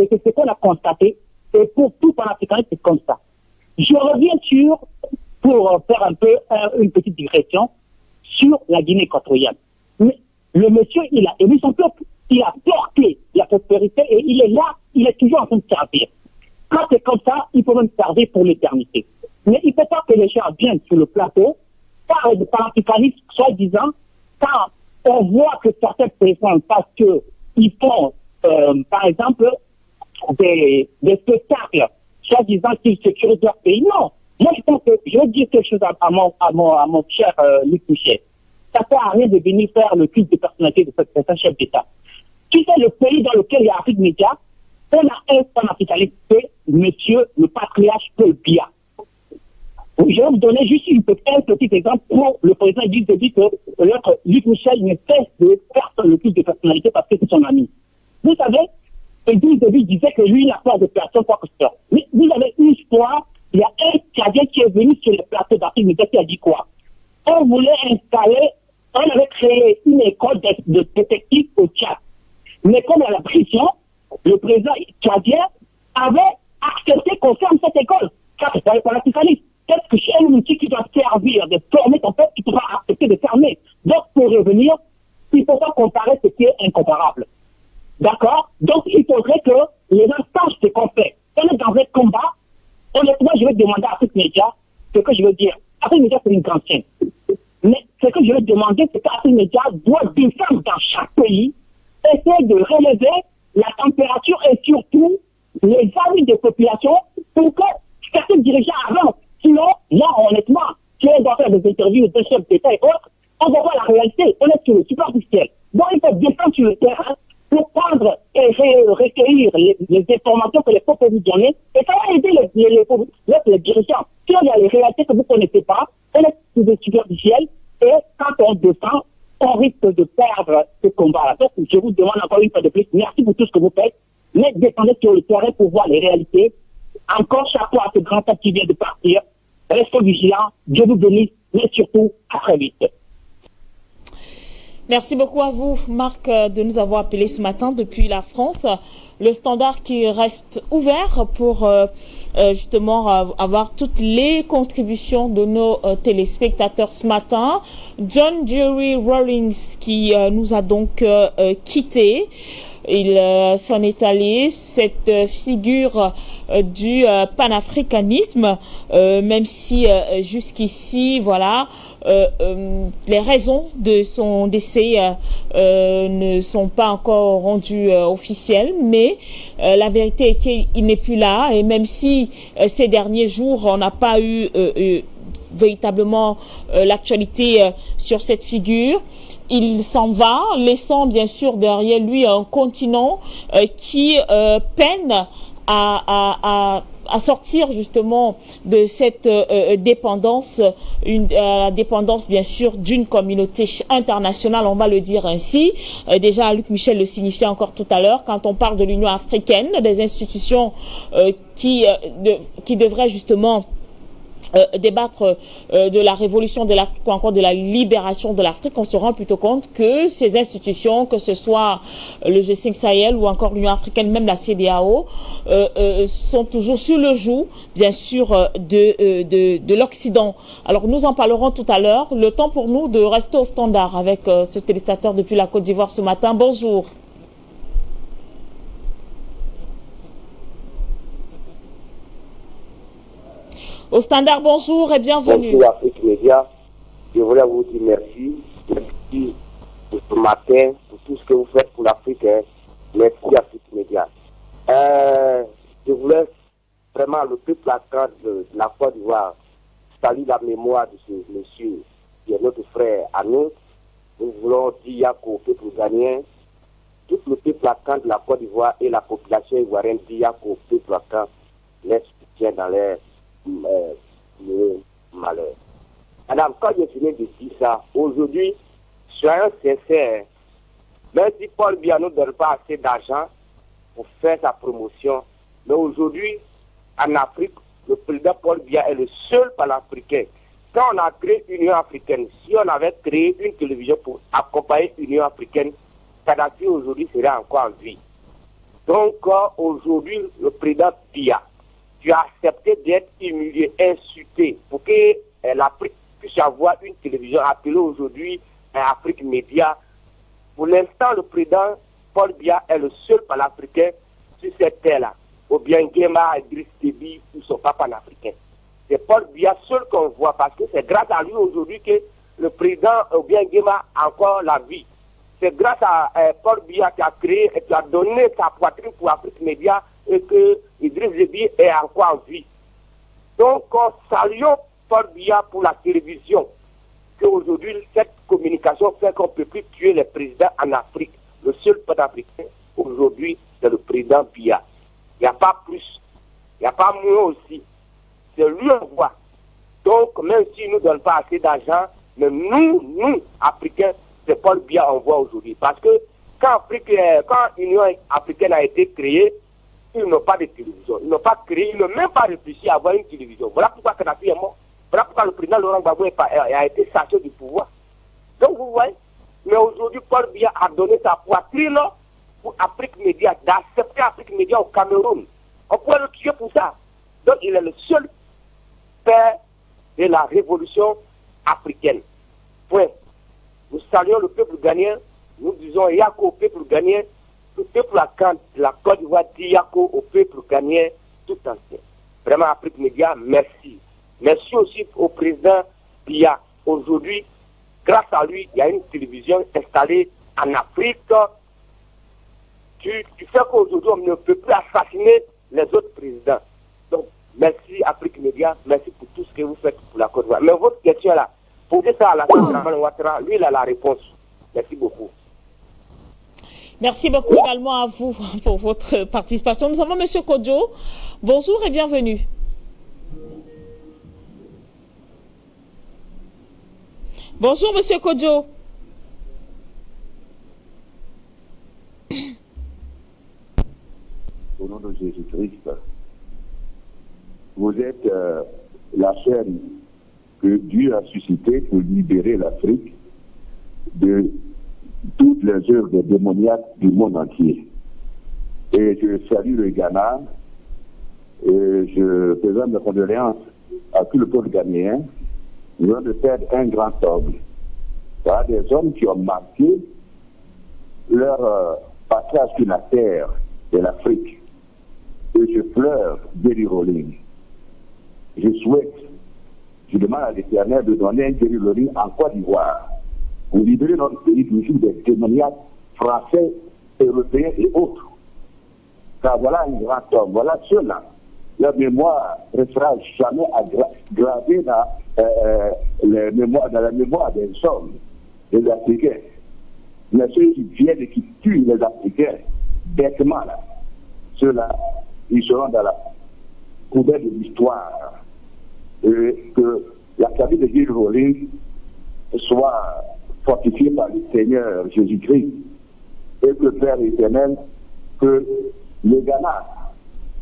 C: Et c'est ce qu'on a constaté. Et pour tout panafricain, c'est comme ça. Je reviens pour faire un peu une petite digression, sur la Guinée équatoriale. Mais le monsieur, il a élu son peuple, il a porté la prospérité et il est là, il est toujours en train de servir. Quand c'est comme ça, il faut même servir pour l'éternité. Mais il ne faut pas que les gens viennent sur le plateau, parlent de panafricanisme, soi-disant, quand on voit que certains personnes, parce qu'ils font, par exemple, des spectacles, soi-disant qu'ils sécurisent leur pays. Non. Moi, je pense que je veux dire quelque chose à mon cher Luc Michel. Ça ne sert à rien de venir faire le culte de personnalité de cet chef d'État. Tu sais, le pays dans lequel il y a Afrique Média, on a un panafricaniste, monsieur le patriarche Paul Biya. Je vais vous donner juste un petit exemple pour le président Idriss Déby que l'autre Luc Michel ne cesse de faire le culte de personnalité parce que c'est son ami. Vous savez, Idriss Déby disait que lui, il n'a peur de personne, quoi que ce soit. Mais vous avez une fois, il y a un Tchadien qui est venu sur le plateau d'Afrique Média qui a dit quoi? On voulait on avait créé une école de détectives au Tchad. Mais comme à la prison, le président tchadien avait accepté qu'on ferme cette école. Ça, c'est pas le panafricanisme. Peut-être que chez un outil qui doit servir de former ton peuple, tu pourras accepter de fermer. Donc, pour revenir, il ne faut pas comparer ce qui est incomparable. D'accord? Donc, il faudrait que les gens sachent ce qu'on fait. On est dans un combat. Honnêtement, je vais demander à Afrique Média ce que je veux dire. Afrique Média, c'est une grande chaîne. Mais ce que je veux demander, c'est qu'Afrique Média doit descendre dans chaque pays, essayer de relever la température et surtout les avis des populations pour que certains dirigeants avancent. Sinon, là, honnêtement, si on doit faire des interviews de chefs d'État et autres, on va voir la réalité. On est sur le superficiel. Donc, il faut descendre sur le terrain pour prendre et recueillir les informations que les peuples vous donnent. Et ça va aider les dirigeants. Si il y a les réalités que vous ne connaissez pas, on est sur le superficiel. Et quand on descend, on risque de perdre ce combat-là. Donc, je vous demande encore une fois de plus, merci pour tout ce que vous faites, mais descendez sur le terrain pour voir les réalités. Encore chapeau à ce grand homme qui vient de partir. Restez vigilants, Dieu vous bénisse, mais surtout, à très vite.
B: Merci beaucoup à vous, Marc, de nous avoir appelé ce matin depuis la France. Le standard qui reste ouvert pour justement avoir toutes les contributions de nos téléspectateurs ce matin. John Jerry Rawlings qui nous a donc quittés. Il s'en est allé, cette figure du panafricanisme, même si jusqu'ici, voilà, les raisons de son décès ne sont pas encore rendues officielles, mais la vérité est qu'il n'est plus là, et même si ces derniers jours on n'a pas eu véritablement l'actualité sur cette figure, il s'en va, laissant bien sûr derrière lui un continent qui peine à sortir justement de cette dépendance, la dépendance bien sûr d'une communauté internationale, on va le dire ainsi. Déjà, Luc Michel le signifiait encore tout à l'heure, quand on parle de l'Union africaine, des institutions qui devraient justement débattre de la révolution de l'Afrique ou encore de la libération de l'Afrique, on se rend plutôt compte que ces institutions, que ce soit le G5 Sahel ou encore l'Union africaine, même la CEDEAO, sont toujours sur le joug, bien sûr, de l'Occident. Alors nous en parlerons tout à l'heure. Le temps pour nous de rester au standard avec ce téléspectateur depuis la Côte d'Ivoire ce matin. Bonjour. Au standard, bonjour et bienvenue.
D: Bonjour Afrique Média. Je voulais vous dire merci. Merci pour ce matin, pour tout ce que vous faites pour l'Afrique. Merci Afrique Média. Je voulais vraiment le peuple de la Côte d'Ivoire saluer la mémoire de ce monsieur qui est notre frère à nous. Nous voulons dire Yako au peuple ghanéen. Tout le peuple de la Côte d'Ivoire et la population ivoirienne dit Yako au peuple les soutient dans l'air. Le malheur. Madame, quand j'ai fini de dire ça, aujourd'hui, soyons sincères, même si Paul Biya ne donne pas assez d'argent pour faire sa promotion, mais aujourd'hui, en Afrique, le président Paul Biya est le seul panafricain. Quand on a créé l'Union africaine, si on avait créé une télévision pour accompagner l'Union africaine, Kadhafi aujourd'hui serait encore en vie. Donc, aujourd'hui, le président Biya, tu as accepté d'être humilié, insulté, pour que l'Afrique puisse avoir une télévision appelée aujourd'hui Afrique Média. Pour l'instant, le président Paul Biya est le seul panafricain sur cette terre-là. Ou bien Nguema, Idriss Déby, ils ne sont pas panafricains. C'est Paul Biya seul qu'on voit, parce que c'est grâce à lui aujourd'hui que le président ou bien Nguema a encore la vie. C'est grâce à Paul Biya qui a créé et qui a donné sa poitrine pour Afrique Média et que Idriss Déby est encore en vie. Donc, saluons Paul Biya pour la télévision, qu'aujourd'hui, cette communication fait qu'on ne peut plus tuer les présidents en Afrique. Le seul panafricain, aujourd'hui, c'est le président Biya. Il n'y a pas plus, il n'y a pas moins aussi. C'est lui on voit. Donc, même s'il ne nous donne pas assez d'argent, mais nous, Africains, c'est Paul Biya on voit aujourd'hui. Parce que quand l'Union africaine a été créée, ils n'ont pas de télévision. Ils n'ont pas créé, ils n'ont même pas réfléchi à avoir une télévision. Voilà pourquoi Kadhafi est mort. Voilà pourquoi le président Laurent Gbagbo a été chassé du pouvoir. Donc vous voyez, mais aujourd'hui, Paul Biya a donné sa poitrine pour Afrique Média, d'accepter Afrique Média au Cameroun. On pourrait le tuer pour ça. Donc il est le seul père de la révolution africaine. Point. Nous saluons le peuple ghanéen, nous disons Yako au peuple ghanéen. Le peuple de la Côte d'Ivoire dit Yako au peuple ghanéen tout entier. Vraiment, Afrique Média, merci. Merci aussi au président Biya. Aujourd'hui, grâce à lui, il y a une télévision installée en Afrique. Tu fais qu'aujourd'hui, on ne peut plus assassiner les autres présidents. Donc, merci Afrique Média, merci pour tout ce que vous faites pour la Côte d'Ivoire. Mais votre question là, posez ça à la Alassane Ouattara, lui, il a la réponse. Merci beaucoup.
B: Merci beaucoup également à vous pour votre participation. Nous avons M. Kodjo. Bonjour et bienvenue. Bonjour M. Kodjo.
E: Au nom de Jésus-Christ, vous êtes la chaîne que Dieu a suscitée pour libérer l'Afrique de toutes les œuvres des démoniaques du monde entier. Et je salue le Ghana et je présente mes condoléances à tout le peuple ghanéen. Nous venons de perdre un grand homme. Voilà des hommes qui ont marqué leur passage sur la terre de l'Afrique. Et je pleure Jerry Rawlings. Je demande à l'Éternel de donner un Jerry Rawlings en Côte d'Ivoire pour libérer notre pays toujours des démoniaques français, européens et autres. Car voilà un grand homme, voilà ceux-là. Leur mémoire ne restera jamais gravée dans la mémoire des hommes, des Africains. Mais ceux qui viennent et qui tuent les Africains, bêtement, là, ceux-là, ils seront dans la poubelle de l'histoire. Et que la famille de Jerry Rawlings soit fortifiée par le Seigneur Jésus-Christ. Et que le Père éternel, que le Ghana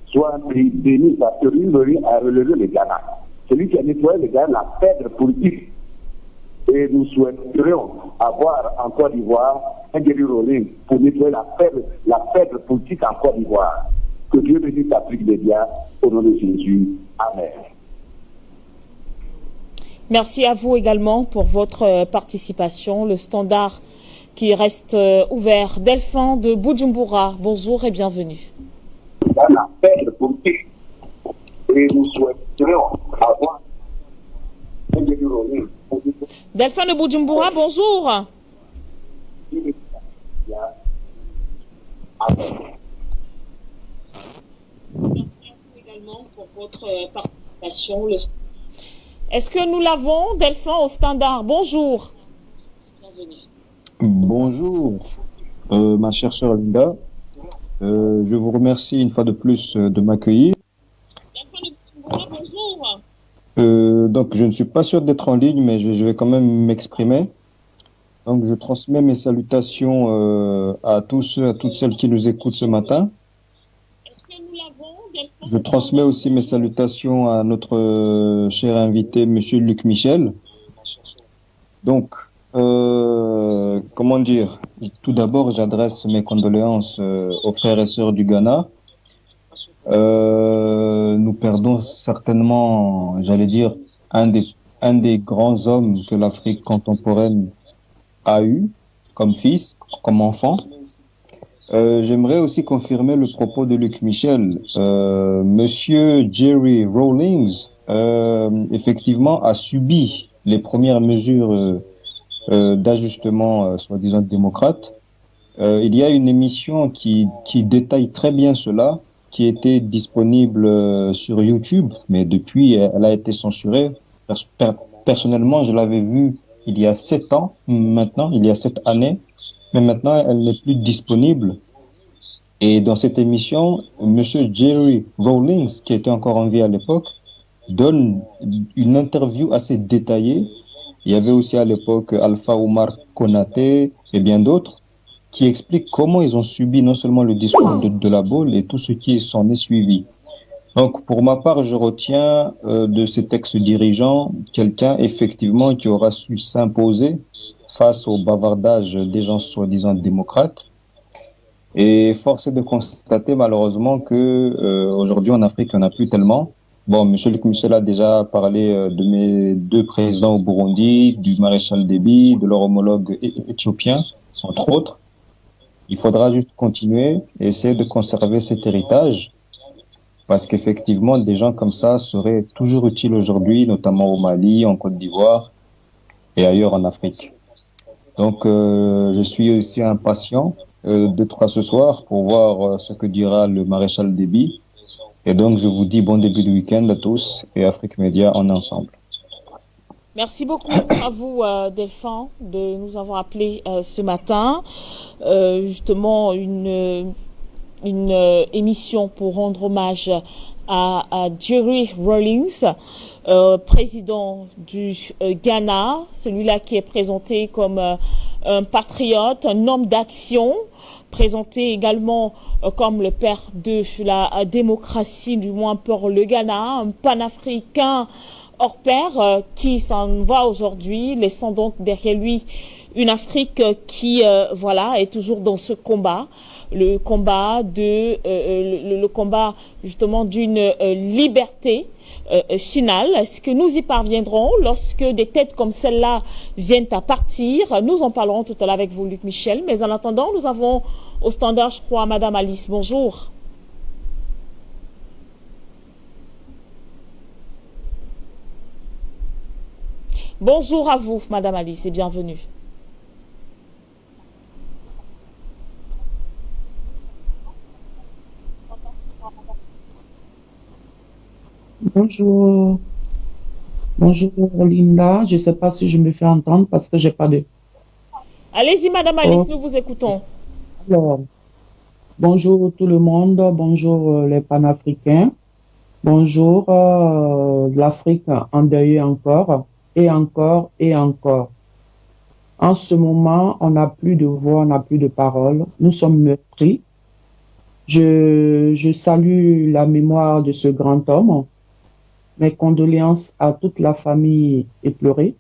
E: soit un pays béni parce que lui a relevé le Ghana. Celui qui a nettoyé le Ghana, la pègre politique. Et nous souhaiterions avoir en Côte d'Ivoire un Jerry Rawlings pour nettoyer la pègre politique en Côte d'Ivoire. Que Dieu bénisse l'Afrique média au nom de Jésus. Amen.
B: Merci à vous également pour votre participation. Le standard qui reste ouvert. Delphin de Bujumbura, bonjour et bienvenue.
E: Dans la pègre politique. Et nous souhaiterions avoir un Jerry Rawlings.
B: Delphin de Bujumbura, bonjour. Merci à vous également pour votre participation. Est-ce que nous l'avons, Delphin, au standard? Bonjour. Bienvenue.
F: Bonjour, ma chère sœur Linda. Je vous remercie une fois de plus de m'accueillir.
B: Delphin de Bujumbura, bonjour.
F: Donc, je ne suis pas sûr d'être en ligne, mais je vais quand même m'exprimer. Donc, je transmets mes salutations à tous ceux, à toutes celles qui nous écoutent ce matin.
B: Est-ce que nous l'avons, Delphin?
F: Je transmets aussi mes salutations à notre cher invité, Monsieur Luc Michel. Donc, comment dire? Tout d'abord, j'adresse mes condoléances aux frères et sœurs du Ghana. Nous perdons certainement, j'allais dire, un des grands hommes que l'Afrique contemporaine a eu comme fils, comme enfant. J'aimerais aussi confirmer le propos de Luc Michel. Monsieur Jerry Rawlings, effectivement, a subi les premières mesures d'ajustement, soi-disant démocrate. Il y a une émission qui détaille très bien cela, qui était disponible sur YouTube, mais depuis, elle a été censurée. Personnellement, je l'avais vue il y a 7 ans, maintenant, il y a 7 années, mais maintenant, elle n'est plus disponible. Et dans cette émission, Monsieur Jerry Rawlings, qui était encore en vie à l'époque, donne une interview assez détaillée. Il y avait aussi à l'époque Alpha Omar Konaté et bien d'autres, qui expliquent comment ils ont subi non seulement le discours de la boule et tout ce qui s'en est suivi. Donc, pour ma part, je retiens de cet ex-dirigeant quelqu'un, effectivement, qui aura su s'imposer face au bavardage des gens soi-disant démocrates. Et force est de constater, malheureusement, que aujourd'hui, en Afrique, il n'y en a plus tellement. Bon, M. Luc Michel a déjà parlé de mes 2 présidents au Burundi, du maréchal Déby, de leur homologue éthiopien, entre autres. Il faudra juste continuer et essayer de conserver cet héritage, parce qu'effectivement, des gens comme ça seraient toujours utiles aujourd'hui, notamment au Mali, en Côte d'Ivoire et ailleurs en Afrique. Donc, je suis aussi impatient d'être ce soir pour voir ce que dira le maréchal Déby. Et donc, je vous dis bon début de week-end à tous et Afrique Média en ensemble.
B: Merci beaucoup à vous, Delphin, de nous avoir appelés ce matin. Justement, une émission pour rendre hommage à Jerry Rawlings, président du Ghana, celui-là qui est présenté comme un patriote, un homme d'action, présenté également comme le père de la démocratie, du moins pour le Ghana, un panafricain hors pair qui s'en va aujourd'hui, laissant donc derrière lui une Afrique qui voilà est toujours dans ce combat, le combat le combat justement d'une liberté finale. Est-ce que nous y parviendrons lorsque des têtes comme celle-là viennent à partir? Nous en parlerons tout à l'heure avec vous, Luc Michel. Mais en attendant, nous avons au standard, je crois, Madame Alice. Bonjour. Bonjour à vous, Madame Alice, et bienvenue.
G: Bonjour. Bonjour Linda. Je ne sais pas si je me fais entendre parce que j'ai pas de...
B: Allez-y, Madame Alice, nous vous écoutons.
G: Alors, bonjour tout le monde. Bonjour les panafricains. Bonjour l'Afrique endeuillée encore et encore et encore. En ce moment, on n'a plus de voix, on n'a plus de parole. Nous sommes meurtris. Je salue la mémoire de ce grand homme. Mes condoléances à toute la famille éplorée.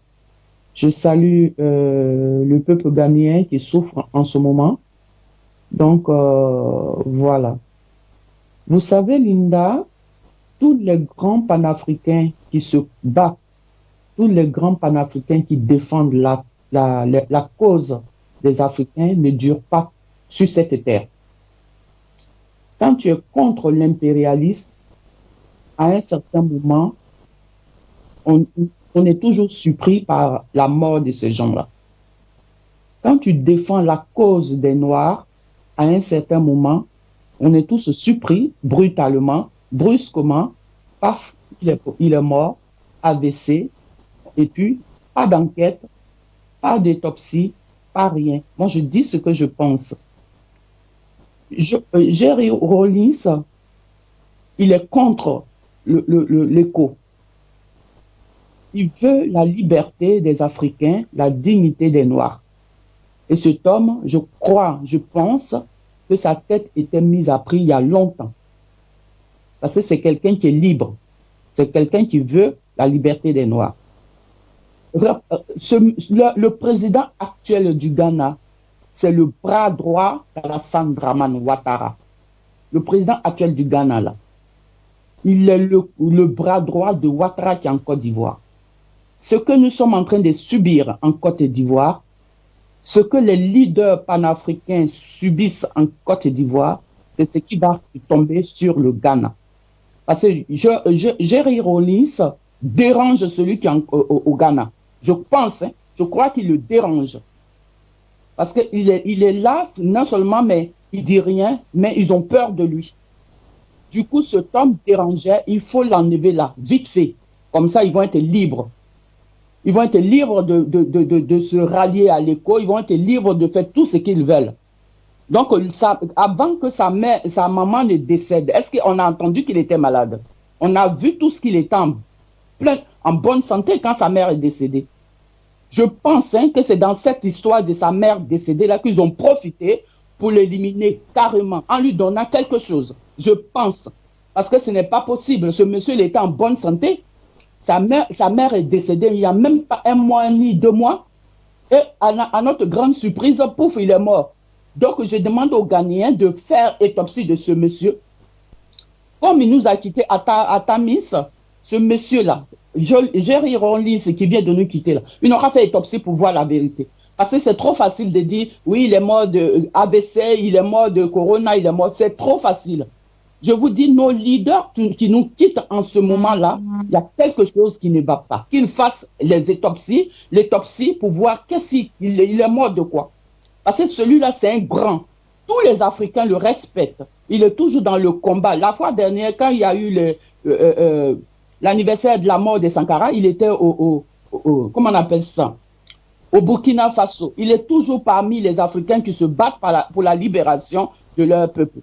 G: Je salue le peuple ghanéen qui souffre en ce moment. Donc, voilà. Vous savez, Linda, tous les grands panafricains qui se battent, tous les grands panafricains qui défendent la cause des Africains ne durent pas sur cette terre. Quand tu es contre l'impérialisme, à un certain moment, on est toujours surpris par la mort de ces gens-là. Quand tu défends la cause des Noirs, à un certain moment, on est tous surpris, brutalement, brusquement, paf, il est mort, AVC, et puis, pas d'enquête, pas d'autopsie, pas rien. Moi, je dis ce que je pense. Jerry Rawlings, il est contre l'écho. Il veut la liberté des Africains, la dignité des Noirs. Et cet homme, je pense que sa tête était mise à prix il y a longtemps. Parce que c'est quelqu'un qui est libre. C'est quelqu'un qui veut la liberté des Noirs. Le président actuel du Ghana, c'est le bras droit d'Alassane Dramane Ouattara. Le président actuel du Ghana, là. Il est le bras droit de Ouattara qui est en Côte d'Ivoire. Ce que nous sommes en train de subir en Côte d'Ivoire, ce que les leaders panafricains subissent en Côte d'Ivoire, c'est ce qui va tomber sur le Ghana. Parce que Jerry Rawlings dérange celui qui est au Ghana. Je pense, je crois qu'il le dérange. Parce qu'il est là, non seulement, mais il dit rien, mais ils ont peur de lui. Du coup, cet homme dérangeait, il faut l'enlever là, vite fait. Comme ça, ils vont être libres. Ils vont être libres de se rallier à l'écho, ils vont être libres de faire tout ce qu'ils veulent. Donc, avant que sa maman ne décède, est-ce qu'on a entendu qu'il était malade? On a vu tout ce qu'il était en bonne santé quand sa mère est décédée. Je pense que c'est dans cette histoire de sa mère décédée là qu'ils ont profité pour l'éliminer carrément en lui donnant quelque chose. Je pense. Parce que ce n'est pas possible. Ce monsieur, il était en bonne santé. Sa mère est décédée il n'y a même pas 1 mois ni 2 mois. Et à notre grande surprise, pouf, il est mort. Donc, je demande aux Ghanéens de faire autopsie de ce monsieur. Comme il nous a quittés à Tamis, ce monsieur-là, Jerry Rawlings qui vient de nous quitter là, il n'aura fait autopsie pour voir la vérité. Parce que c'est trop facile de dire, oui, il est mort de ABC, il est mort de Corona, il est mort. C'est trop facile. Je vous dis, nos leaders qui nous quittent en ce moment-là, il y a quelque chose qui ne va pas. Qu'ils fassent l'autopsie pour voir il est mort de quoi. Parce que celui-là, c'est un grand. Tous les Africains le respectent. Il est toujours dans le combat. La fois dernière, quand il y a eu l'anniversaire de la mort de Sankara, il était comment on appelle ça? Au Burkina Faso. Il est toujours parmi les Africains qui se battent pour la libération de leur peuple.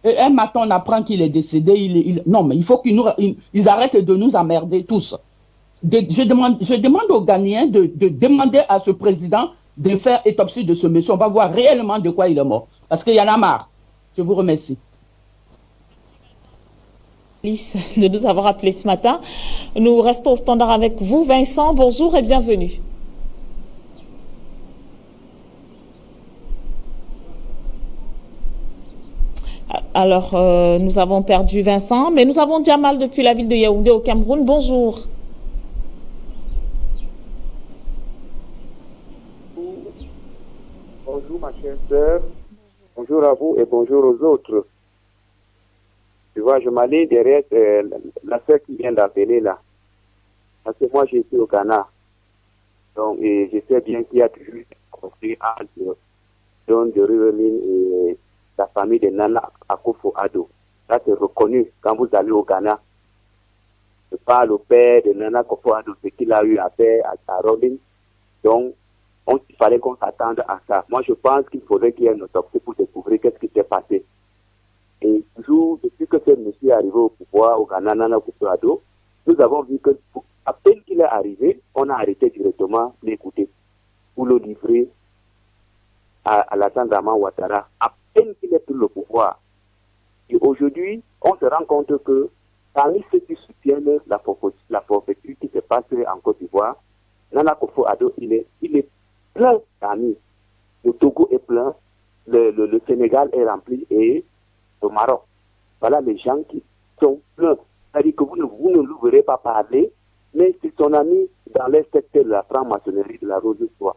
G: Et un matin, on apprend qu'il est décédé. Non, mais il faut qu'ils arrêtent de nous emmerder tous. Je demande aux Ghanéens de demander à ce président de faire autopsie de ce monsieur. On va voir réellement de quoi il est mort. Parce qu'il y en a marre. Je vous remercie.
B: Alice, de nous avoir appelé ce matin. Nous restons au standard avec vous. Vincent, bonjour et bienvenue. Alors, nous avons perdu Vincent, mais nous avons Jamal depuis la ville de Yaoundé au Cameroun. Bonjour.
D: Bonjour ma chère sœur, bonjour à vous et bonjour aux autres. Tu vois, je m'allais derrière la sœur qui vient d'appeler là. Parce que moi, j'ai été au Ghana. Donc, et je sais bien qu'il y a toujours un conflit entre John de Rivelin et la famille de Nana Akufo-Addo. Ça, c'est reconnu quand vous allez au Ghana. Je parle au père de Nana Akufo-Addo, ce qu'il a eu à faire à Robin. Donc, il fallait qu'on s'attende à ça. Moi, je pense qu'il faudrait qu'il y ait une autopsie pour découvrir qu'est-ce qui s'est passé. Et toujours, depuis que ce monsieur est arrivé au pouvoir au Ghana, Nana Akufo-Addo, nous avons vu que à peine qu'il est arrivé, on a arrêté directement l'écouter pour le livrer à Alassane Dramane Ouattara. À peine qu'il est pris le pouvoir. Et aujourd'hui, on se rend compte que parmi ceux qui soutiennent la forfaiture qui se passe en Côte d'Ivoire, Nana Akufo-Addo, il est plein d'amis. Le Togo est plein, le Sénégal est rempli et le Maroc. Voilà les gens qui sont pleins. C'est-à-dire que vous ne le verrez pas parler, mais c'est son ami dans les secteurs de la franc-maçonnerie de la Rose-Soie.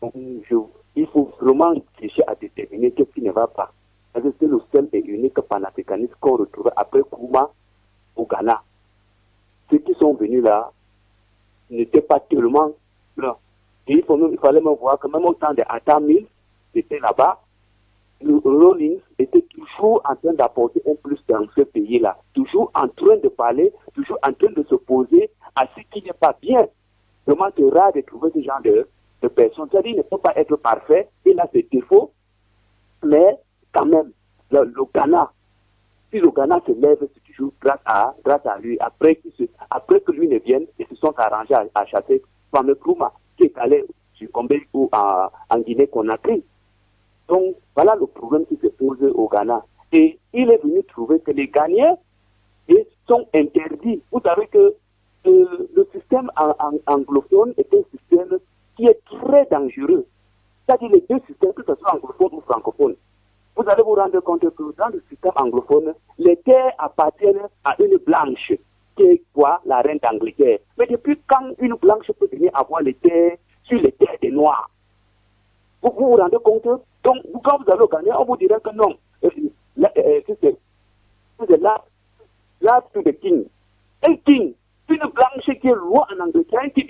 D: Donc, il faut vraiment chercher à déterminer qu'est-ce qui ne va pas. Parce que c'est le seul et unique panafricanisme qu'on retrouve après Kouma au Ghana. Ceux qui sont venus là n'étaient pas tellement pleins. Et il fallait me voir que même au temps de Atta Mills, c'était là-bas, le Rawlings était toujours en train d'apporter un plus dans ce pays-là, toujours en train de parler, toujours en train de s'opposer à ce qui n'est pas bien. Vraiment, c'est rare de trouver ce genre de personnes. C'est-à-dire qu'il ne peut pas être parfait, il a ses défauts, mais quand même, le Ghana, si le Ghana se lève, c'est toujours grâce à lui. Après que lui ne vienne, ils se sont arrangés à chasser fameux Kruma, qui est allé succomber en Guinée-Conakry. Donc, voilà le problème qui se pose au Ghana. Et il est venu trouver que les Ghanéens sont interdits. Vous savez que le système anglophone est un système qui est très dangereux. C'est-à-dire les deux systèmes, que ce soit anglophone ou francophone. Vous allez vous rendre compte que dans le système anglophone, les terres appartiennent à une blanche, qui est quoi? La reine d'Angleterre. Mais depuis quand une blanche peut venir avoir les terres sur les terres des Noirs? Vous vous rendez compte? Donc, quand vous allez au Ghana, on vous dirait que non. C'est là to the king. Un king, une blanche qui est loi en Angleterre, qui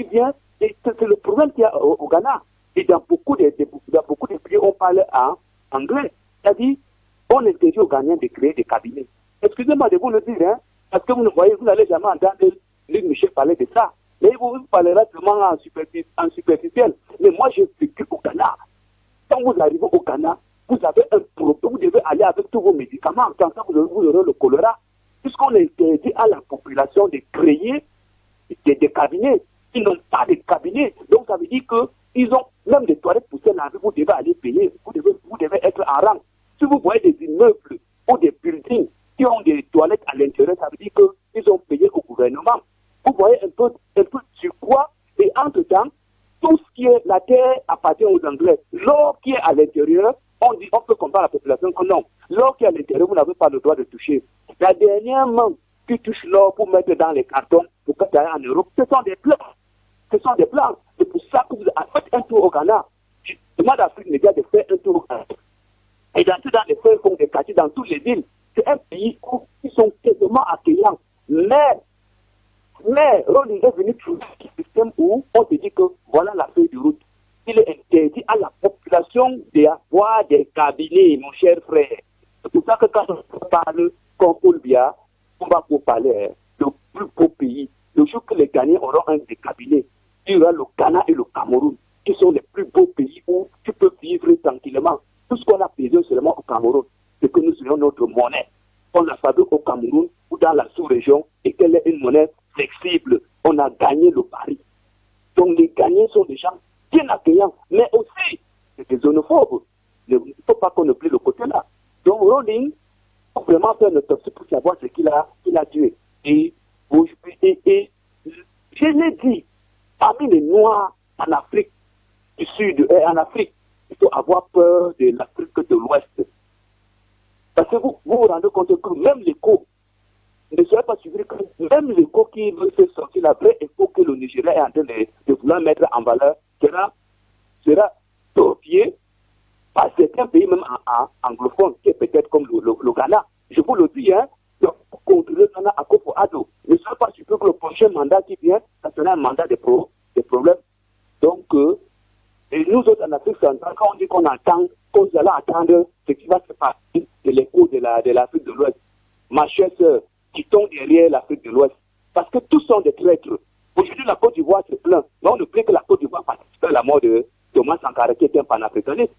D: vient, et c'est le problème qu'il y a au Ghana. Et dans beaucoup de pays, on parle en anglais. C'est-à-dire, on interdit aux Ghanéens de créer des cabinets. Excusez-moi de vous le dire, hein, parce que vous n'allez jamais entendre Luc Michel parler de ça. Mais vous parlerez seulement en superficiel. Mais moi, j'ai vécu au Ghana. Quand vous arrivez au Ghana, vous avez un problème, vous devez aller avec tous vos médicaments. Quand ça, vous aurez le choléra. Puisqu'on interdit à la population de créer des cabinets. Ils n'ont pas de cabinets. Donc, ça veut dire qu'ils ont même des toilettes pour se laver. Vous devez aller payer. Vous devez être en rang. Si vous voyez des immeubles ou des buildings qui ont des toilettes à l'intérieur, ça veut dire qu'ils ont payé au gouvernement. Vous voyez un peu sur quoi. Et entre-temps, tout ce qui est la terre appartient aux Anglais. L'or qui est à l'intérieur, on peut comprendre à la population que non. L'or qui est à l'intérieur, vous n'avez pas le droit de toucher. La dernière main qui touche l'or pour mettre dans les cartons, pour que ça aille en Europe, ce sont des plans. Ce sont des plans. C'est pour ça que vous faites un tour au Ghana. Je demande à Afrique Média de faire un tour au Ghana. Et dans les feuilles font des quartiers dans toutes les villes. C'est un pays où ils sont quasiment accueillants. Mais Rawlings est venu trouver un système où on se dit que voilà la feuille de route. Il est interdit à la population d'avoir des cabinets, mon cher frère. C'est pour ça que quand on parle comme Paul Biya, on va vous parler du plus beau pays. Le jour que les Ghanéens auront un des cabinets, il y aura le Ghana et le Cameroun, qui sont les plus beaux pays où tu peux vivre tranquillement. Tout ce qu'on a besoin seulement au Cameroun, c'est que nous ayons notre monnaie. On la fabrique au Cameroun ou dans la sous-région et qu'elle est une monnaie flexible. On a gagné le pari. Donc les Ghanéens sont des gens bien accueillants, mais aussi c'est des xénophobes. Il ne faut pas qu'on oublie le côté-là. Donc Rawlings, il faut vraiment faire une autopsie pour savoir ce qu'il a tué. Et je l'ai dit, parmi les Noirs en Afrique du Sud et en Afrique, il faut avoir peur de l'Afrique de l'Ouest. Parce que vous vous rendez compte que même l'écho ne serait pas suivi que même l'écho qui veut faire sortir la vraie écho que le Nigeria est en train de vouloir mettre en valeur sera torpillé par certains pays, même anglophones, qui est peut-être comme le Ghana. Je vous le dis, hein, contre le Ghana à Akufo-Addo ne serait pas suivi que le prochain mandat qui vient, ça sera un mandat de problèmes. Donc, et nous autres en Afrique centrale, quand on dit qu'on attend, qu'on allons attendre ce qui va se passer de l'écho de l'Afrique de l'Ouest, ma chère sœur, qui tombe derrière l'Afrique de l'Ouest. Parce que tous sont des traîtres. Aujourd'hui, la Côte d'Ivoire se plaint. Mais on ne plaît que la Côte d'Ivoire participe à la mort de Thomas Sankara, qui était un panafricaniste.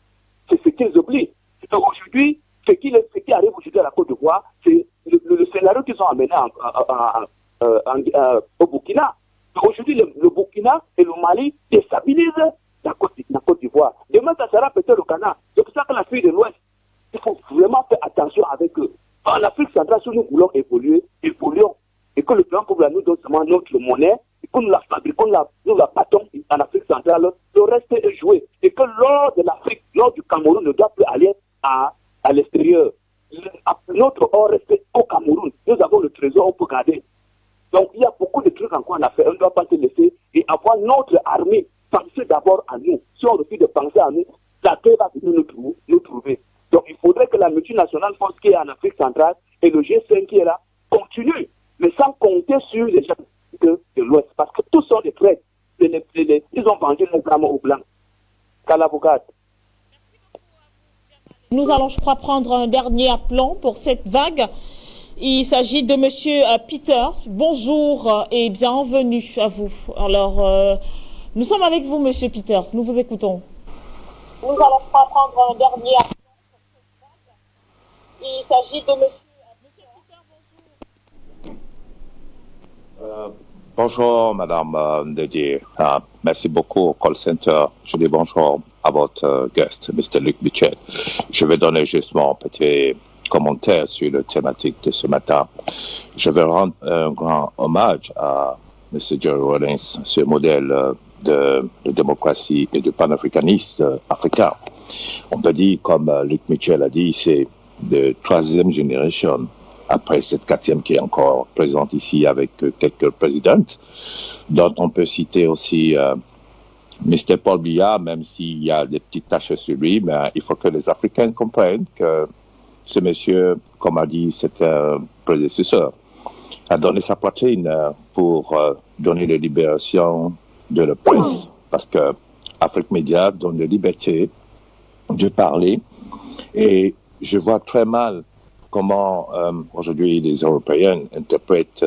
D: C'est ce qu'ils oublient. Donc aujourd'hui, ce qui arrive aujourd'hui à la Côte d'Ivoire, c'est le scénario qu'ils ont amené au Burkina. Aujourd'hui, le Burkina et le Mali déstabilisent la Côte d'Ivoire. Demain, ça sera peut-être le Ghana. C'est pour ça que l'Afrique de l'Ouest, il faut vraiment faire attention avec eux. En Afrique centrale, si nous voulons évoluer, évoluons. Et que le plan pour nous donne seulement notre monnaie, et que nous la fabriquons, nous la battons en Afrique centrale, le reste est joué. Et que l'or de l'Afrique, l'or du Cameroun ne doit plus aller à l'extérieur. Notre or reste au Cameroun. Nous avons le trésor, on peut garder. Donc il y a beaucoup de trucs encore à faire. On ne doit pas se laisser et avoir notre armée. Penser d'abord à nous. Si on refuse de penser à nous, la paix va venir nous trouver. Donc il faudrait que la multinationale force qui est en Afrique centrale et le G5 qui est là continue, mais sans compter sur les gens de l'Ouest. Parce que tous sont des traîtres. Ils ont vendu les armes aux Blancs. Kalabougat.
B: Nous allons, je crois, prendre un dernier aplomb pour cette vague. Il s'agit de Monsieur Peters. Bonjour et bienvenue à vous. Alors, nous sommes avec vous, Monsieur Peters. Nous vous écoutons. Nous allons, je crois, prendre un dernier aplomb pour cette vague. Il s'agit de Monsieur Peters.
H: Bonjour. Bonjour, Madame Dédier. Merci beaucoup au call center. Je dis bonjour à votre guest, Mr. Luc Mitchell. Je vais donner juste mon petit commentaire sur la thématique de ce matin. Je vais rendre un grand hommage à M. Jerry Rawlings, ce modèle de démocratie et de panafricaniste africain. On peut dire, comme Luc Mitchell a dit, c'est de troisième génération après cette quatrième qui est encore présente ici avec quelques présidentes, dont on peut citer aussi Mr. Paul Biya, même s'il y a des petites taches sur lui, mais il faut que les Africains comprennent que ce monsieur, comme a dit cet prédécesseur, a donné sa poitrine pour donner la libération de la presse, parce que Afrique Média donne la liberté de parler, et je vois très mal comment aujourd'hui les Européens interprètent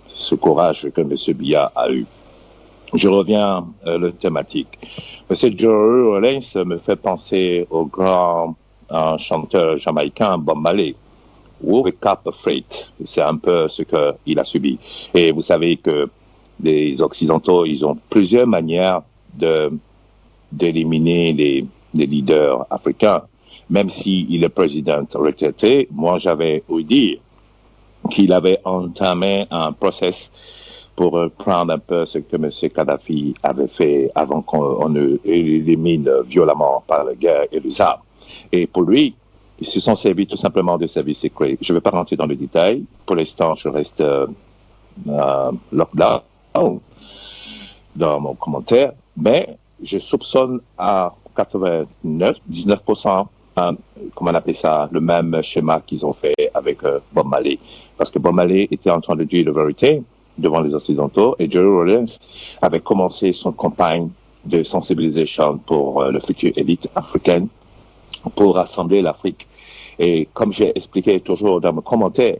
H: ce courage que M. Biya a eu. Je reviens à la thématique. M. Jerry Rawlings me fait penser au grand chanteur jamaïcain Bob Marley. Wake up afraid. C'est un peu ce qu'il a subi. Et vous savez que les Occidentaux, ils ont plusieurs manières d'éliminer les leaders africains. Même s'il est président retraité, moi j'avais ouï dire qu'il avait entamé un process pour prendre un peu ce que M. Kadhafi avait fait avant qu'on l'élimine violemment par la guerre et les armes. Et pour lui, ils se sont servis tout simplement de services secrets. Je ne vais pas rentrer dans les détails. Pour l'instant, je reste lockdown dans mon commentaire. Mais je soupçonne à 19%, comment on appelle ça, le même schéma qu'ils ont fait avec Bob Marley. Parce que Bob Marley était en train de dire la vérité devant les Occidentaux et Jerry Rawlings avait commencé son campagne de sensibilisation pour le futur élite africaine pour rassembler l'Afrique. Et comme j'ai expliqué toujours dans mes commentaires,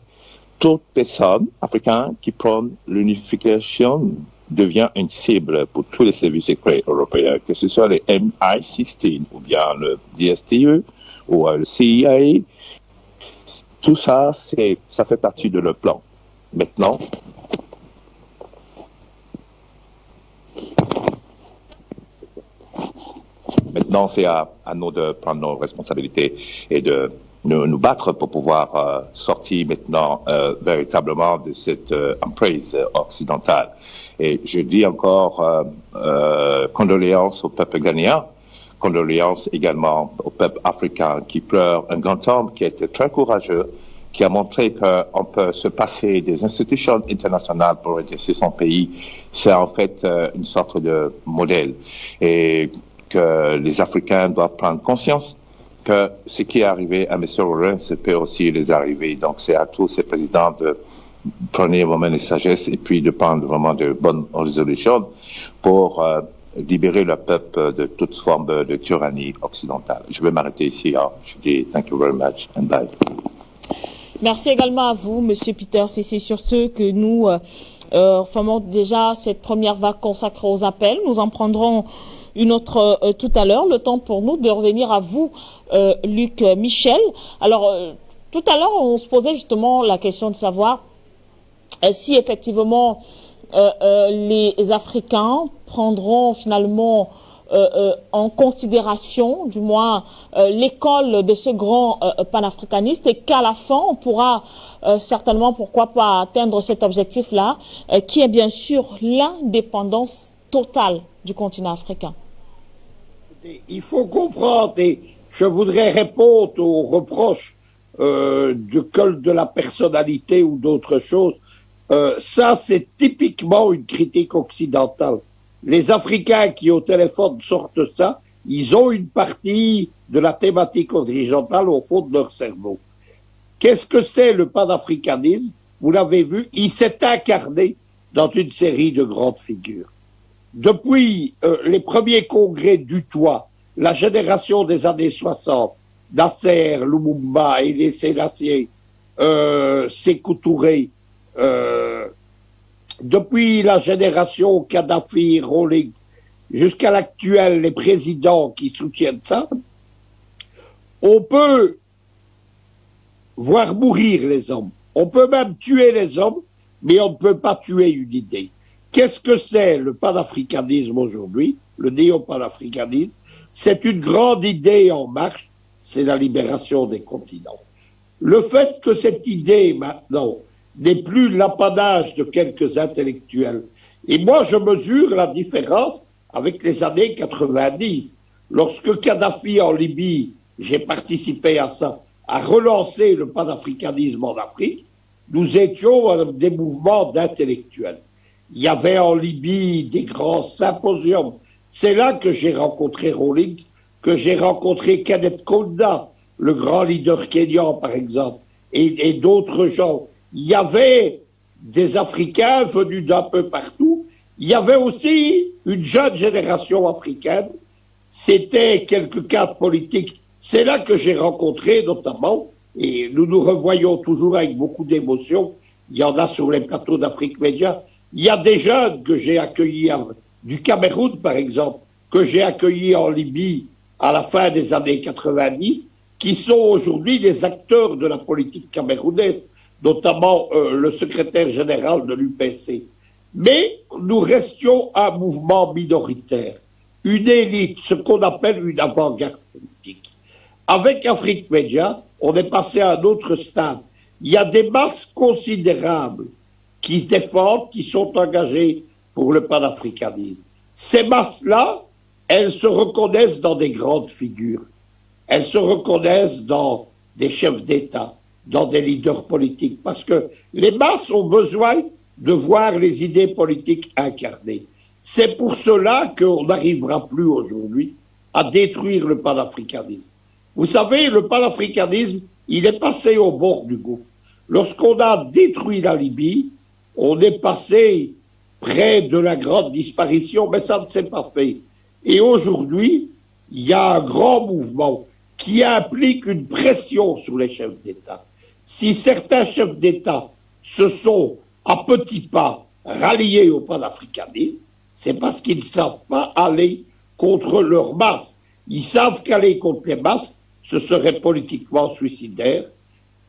H: toute personne africaine qui prend l'unification devient une cible pour tous les services secrets européens, que ce soit les MI16 ou bien le DSTE ou le CIA. Tout ça, ça fait partie de leur plan. Maintenant, c'est à nous de prendre nos responsabilités et de nous battre pour pouvoir sortir maintenant véritablement de cette emprise occidentale. Et je dis encore condoléances au peuple ghanéen, condoléances également au peuple africain qui pleure. Un grand homme qui a été très courageux, qui a montré qu'on peut se passer des institutions internationales pour aider son pays. C'est en fait une sorte de modèle. Et que les Africains doivent prendre conscience que ce qui est arrivé à M. Rawlings, ça peut aussi les arriver. Donc c'est à tous ces présidents de prendre un moment de sagesse et puis de prendre vraiment de bonnes résolutions pour libérer le peuple de toute forme de tyrannie occidentale. Je vais m'arrêter ici. Je dis thank you very much and bye.
B: Merci également à vous, Monsieur Peters. Et c'est sur ce que nous formons déjà cette première vague consacrée aux appels. Nous en prendrons une autre tout à l'heure. Le temps pour nous de revenir à vous, Luc Michel. Alors, tout à l'heure, on se posait justement la question de savoir si effectivement les Africains prendront finalement en considération, du moins, l'école de ce grand panafricaniste et qu'à la fin, on pourra certainement, pourquoi pas, atteindre cet objectif-là, qui est bien sûr l'indépendance totale du continent africain.
A: Il faut comprendre, et je voudrais répondre aux reproches de culte de la personnalité ou d'autres choses. Ça, c'est typiquement une critique occidentale. Les Africains qui au téléphone sortent ça, ils ont une partie de la thématique horizontale au fond de leur cerveau. Qu'est-ce que c'est le panafricanisme? Vous l'avez vu, il s'est incarné dans une série de grandes figures. Depuis les premiers congrès d'Utois, la génération des années 60, Nasser, Lumumba, Haïlé Sélassié, Sékou Touré, depuis la génération Kadhafi, Rawlings, jusqu'à l'actuel, les présidents qui soutiennent ça, on peut voir mourir les hommes. On peut même tuer les hommes, mais on ne peut pas tuer une idée. Qu'est-ce que c'est le panafricanisme aujourd'hui, le néo-panafricanisme? C'est une grande idée en marche, c'est la libération des continents. Le fait que cette idée, maintenant, n'est plus l'apanage de quelques intellectuels. Et moi, je mesure la différence avec les années 90. Lorsque Kadhafi en Libye, j'ai participé à ça, a relancé le panafricanisme en Afrique, nous étions des mouvements d'intellectuels. Il y avait en Libye des grands symposiums. C'est là que j'ai rencontré Rawlings, que j'ai rencontré Kenneth Kaunda, le grand leader kényan, par exemple, et d'autres gens. Il y avait des Africains venus d'un peu partout. Il y avait aussi une jeune génération africaine. C'était quelques cadres politiques. C'est là que j'ai rencontré notamment, et nous nous revoyons toujours avec beaucoup d'émotion. Il y en a sur les plateaux d'Afrique Média. Il y a des jeunes que j'ai accueillis du Cameroun, par exemple, que j'ai accueillis en Libye à la fin des années 90, qui sont aujourd'hui des acteurs de la politique camerounaise, notamment le secrétaire général de l'UPC. Mais nous restions un mouvement minoritaire, une élite, ce qu'on appelle une avant-garde politique. Avec Afrique Média, on est passé à un autre stade. Il y a des masses considérables qui se défendent, qui sont engagées pour le panafricanisme. Ces masses-là, elles se reconnaissent dans des grandes figures. Elles se reconnaissent dans des chefs d'État, dans des leaders politiques, parce que les masses ont besoin de voir les idées politiques incarnées. C'est pour cela qu'on n'arrivera plus aujourd'hui à détruire le panafricanisme. Vous savez, le panafricanisme, il est passé au bord du gouffre. Lorsqu'on a détruit la Libye, on est passé près de la grande disparition, mais ça ne s'est pas fait. Et aujourd'hui, il y a un grand mouvement qui implique une pression sur les chefs d'État. Si certains chefs d'État se sont, à petits pas, ralliés au panafricanisme, c'est parce qu'ils ne savent pas aller contre leurs masses. Ils savent qu'aller contre les masses, ce serait politiquement suicidaire.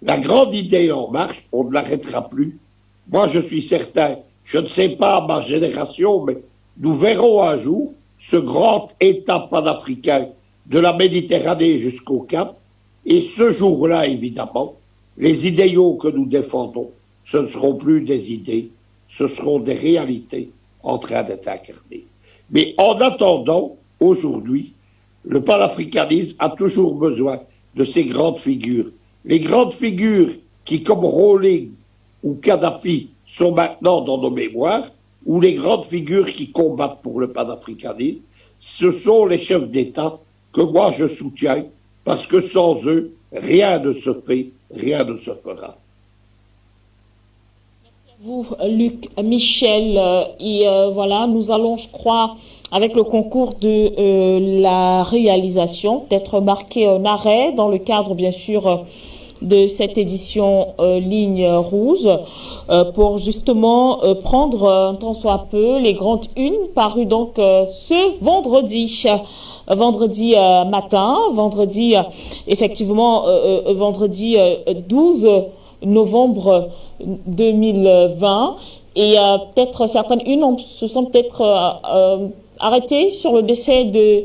A: La grande idée en marche, on ne l'arrêtera plus. Moi, je suis certain, je ne sais pas ma génération, mais nous verrons un jour ce grand État panafricain de la Méditerranée jusqu'au Cap. Et ce jour-là, évidemment, les idéaux que nous défendons, ce ne seront plus des idées, ce seront des réalités en train d'être incarnées. Mais en attendant, aujourd'hui, le panafricanisme a toujours besoin de ces grandes figures. Les grandes figures qui, comme Rawlings ou Kadhafi, sont maintenant dans nos mémoires, ou les grandes figures qui combattent pour le panafricanisme, ce sont les chefs d'État que moi je soutiens, parce que sans eux, rien ne se fait, rien ne se fera.
B: Vous, Luc Michel, voilà, nous allons, je crois, avec le concours de la réalisation, peut-être marquer un arrêt dans le cadre, bien sûr, de cette édition Ligne Rouge, pour justement prendre un tant soit peu les grandes unes parues donc ce vendredi matin, effectivement vendredi 12 novembre 2020, et peut-être certaines unes se sont peut-être arrêtées sur le décès de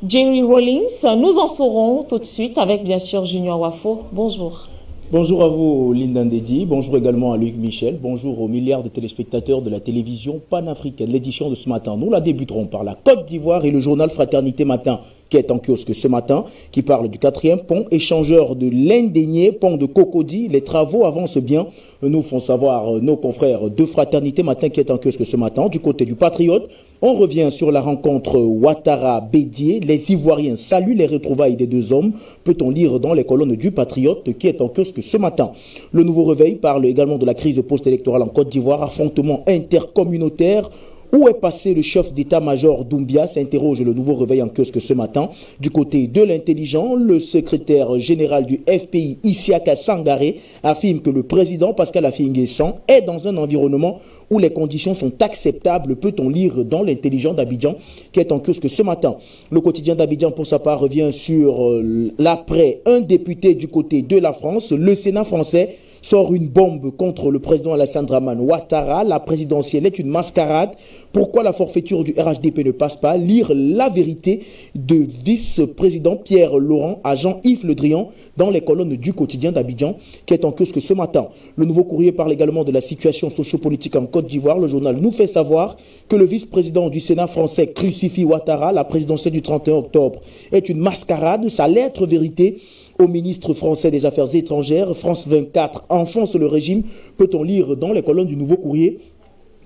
B: Jerry Rawlings. Nous en saurons tout de suite avec bien sûr Junior Wafo. Bonjour.
I: Bonjour à vous, Linda Ndedi. Bonjour également à Luc Michel. Bonjour aux milliards de téléspectateurs de la télévision panafricaine. L'édition de ce matin, nous la débuterons par la Côte d'Ivoire et le journal Fraternité Matin, qui est en kiosque ce matin, qui parle du 4e pont échangeur de l'Indénié, pont de Cocody. Les travaux avancent bien, nous font savoir nos confrères de Fraternité Matin, qui est en kiosque ce matin. Du côté du Patriote, on revient sur la rencontre Ouattara-Bédié. Les Ivoiriens saluent les retrouvailles des deux hommes, peut-on lire dans les colonnes du Patriote, qui est en kiosque ce matin. Le Nouveau Réveil parle également de la crise post-électorale en Côte d'Ivoire, affrontement intercommunautaire. Où est passé le chef d'état-major Doumbia, s'interroge le Nouveau Réveil en kiosque ce matin. Du côté de l'intelligent, le secrétaire général du FPI, Isiaka Sangaré, affirme que le président Pascal Affi-N'Guessan est dans un environnement où les conditions sont acceptables, peut-on lire dans l'intelligent d'Abidjan, qui est en kiosque ce matin. Le quotidien d'Abidjan, pour sa part, revient sur l'après. Un député du côté de la France, le Sénat français, sort une bombe contre le président Alassane Dramane Ouattara. La présidentielle est une mascarade. Pourquoi la forfaiture du RHDP ne passe pas? Lire la vérité de vice-président Pierre Laurent à Jean-Yves Le Drian dans les colonnes du quotidien d'Abidjan, qui est en kiosque ce matin. Le Nouveau Courrier parle également de la situation sociopolitique en Côte d'Ivoire. Le journal nous fait savoir que le vice-président du Sénat français crucifie Ouattara. La présidentielle du 31 octobre est une mascarade. Sa lettre vérité au ministre français des Affaires étrangères, France 24, enfonce le régime, peut-on lire dans les colonnes du Nouveau Courrier,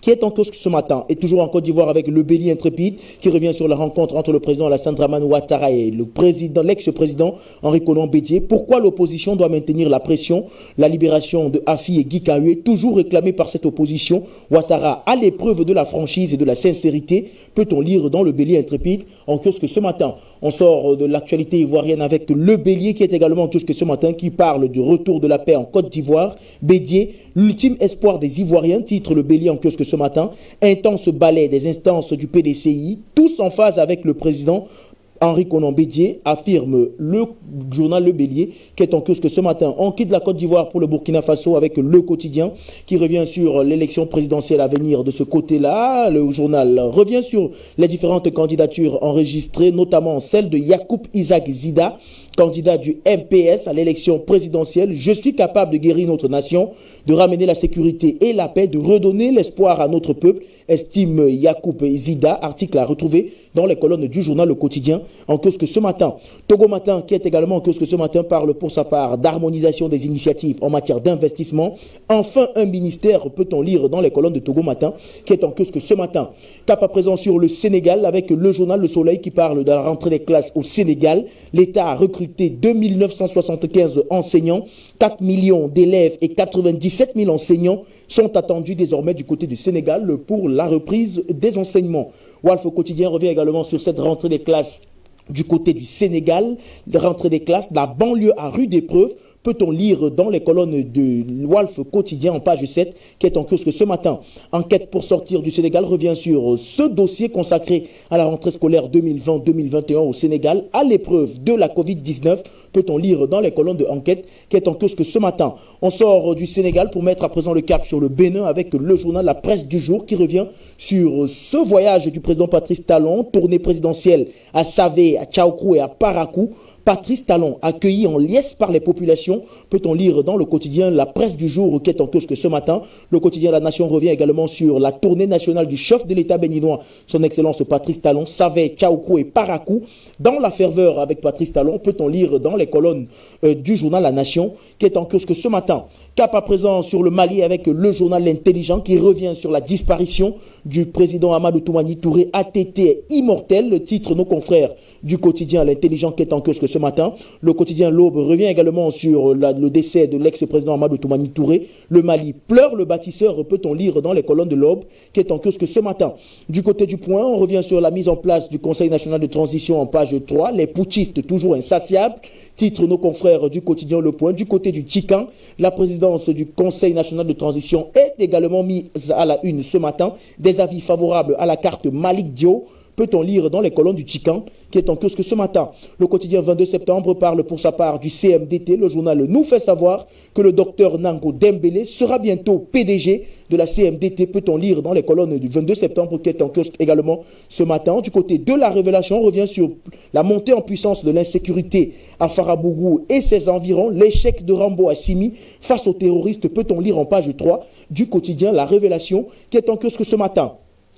I: qui est en kiosque ce matin, et toujours en Côte d'Ivoire avec le Béli intrépide, qui revient sur la rencontre entre le président Alassane Dramane Ouattara et l'ex-président Henri Konan Bédié. Pourquoi l'opposition doit maintenir la pression? La libération de Afi et Guy Kahué, toujours réclamée par cette opposition. Ouattara à l'épreuve de la franchise et de la sincérité, peut-on lire dans le Bélier intrépide en kiosque ce matin. On sort de l'actualité ivoirienne avec le Bélier, qui est également en kiosque ce matin, qui parle du retour de la paix en Côte d'Ivoire. Bédié, l'ultime espoir des Ivoiriens, titre le Bélier en kiosque ce matin. Intense balai des instances du PDCI, tous en phase avec le président Henri Konan Bédié, affirme le journal Le Bélier, qui est en kiosque ce matin. On quitte la Côte d'Ivoire pour le Burkina Faso avec Le Quotidien, qui revient sur l'élection présidentielle à venir de ce côté-là. Le journal revient sur les différentes candidatures enregistrées, notamment celle de Yacoub Isaac Zida, candidat du MPS à l'élection présidentielle. Je suis capable de guérir notre nation, de ramener la sécurité et la paix, de redonner l'espoir à notre peuple, estime Yacoub Zida, article à retrouver dans les colonnes du journal Le Quotidien en kiosque ce matin. Togo Matin, qui est également en kiosque ce matin, parle pour sa part d'harmonisation des initiatives en matière d'investissement. Enfin, un ministère, peut-on lire dans les colonnes de Togo Matin, qui est en kiosque ce matin. Cap à présent sur le Sénégal avec le journal Le Soleil qui parle de la rentrée des classes au Sénégal. L'État a recruté 2975 enseignants, 4 millions d'élèves et 97 000 enseignants sont attendus désormais du côté du Sénégal pour la reprise des enseignements. Walf Quotidien revient également sur cette rentrée des classes du côté du Sénégal, la rentrée des classes, la banlieue à rude épreuve. Peut-on lire dans les colonnes de Walf Quotidien en page 7, qui est en kiosque ce matin. Enquête pour sortir du Sénégal revient sur ce dossier consacré à la rentrée scolaire 2020-2021 au Sénégal, à l'épreuve de la Covid-19. Peut-on lire dans les colonnes de Enquête, qui est en kiosque ce matin. On sort du Sénégal pour mettre à présent le cap sur le Bénin avec le journal La Presse du Jour, qui revient sur ce voyage du président Patrice Talon, tournée présidentielle à Savé, à Tchaoukrou et à Parakou. Patrice Talon, accueilli en liesse par les populations, peut-on lire dans le quotidien La Presse du Jour qui est en kiosque ce matin. Le quotidien La Nation revient également sur la tournée nationale du chef de l'État béninois, son Excellence Patrice Talon, Savé, Tchaoukou et Parakou. Dans la ferveur avec Patrice Talon, peut-on lire dans les colonnes du journal La Nation qui est en kiosque ce matin. Cap à présent sur le Mali avec le journal L'Intelligent qui revient sur la disparition du président Amadou Toumani Touré, ATT immortel, le titre nos confrères du quotidien L'Intelligent qui est en kiosque ce matin. Le quotidien L'Aube revient également sur le décès de l'ex-président Amadou Toumani Touré. Le Mali pleure le bâtisseur, peut-on lire dans les colonnes de L'Aube qui est en kiosque ce matin. Du côté du Point, on revient sur la mise en place du Conseil national de transition en page 3. Les putschistes toujours insatiables. Titre nos confrères du quotidien Le Point. Du côté du Tchikan, la présidence du Conseil national de transition est également mise à la une ce matin. Des avis favorables à la carte Malik Dio, peut-on lire dans les colonnes du Tchikan qui est en kiosque ce matin. Le quotidien 22 septembre parle pour sa part du CMDT. Le journal nous fait savoir que le docteur Nango Dembélé sera bientôt PDG de la CMDT, peut-on lire dans les colonnes du 22 septembre qui est en kiosque également ce matin. Du côté de la Révélation, on revient sur la montée en puissance de l'insécurité à Farabougou et ses environs, l'échec de Rambo Assimi face aux terroristes, peut-on lire en page 3 du quotidien La Révélation qui est en kiosque ce matin.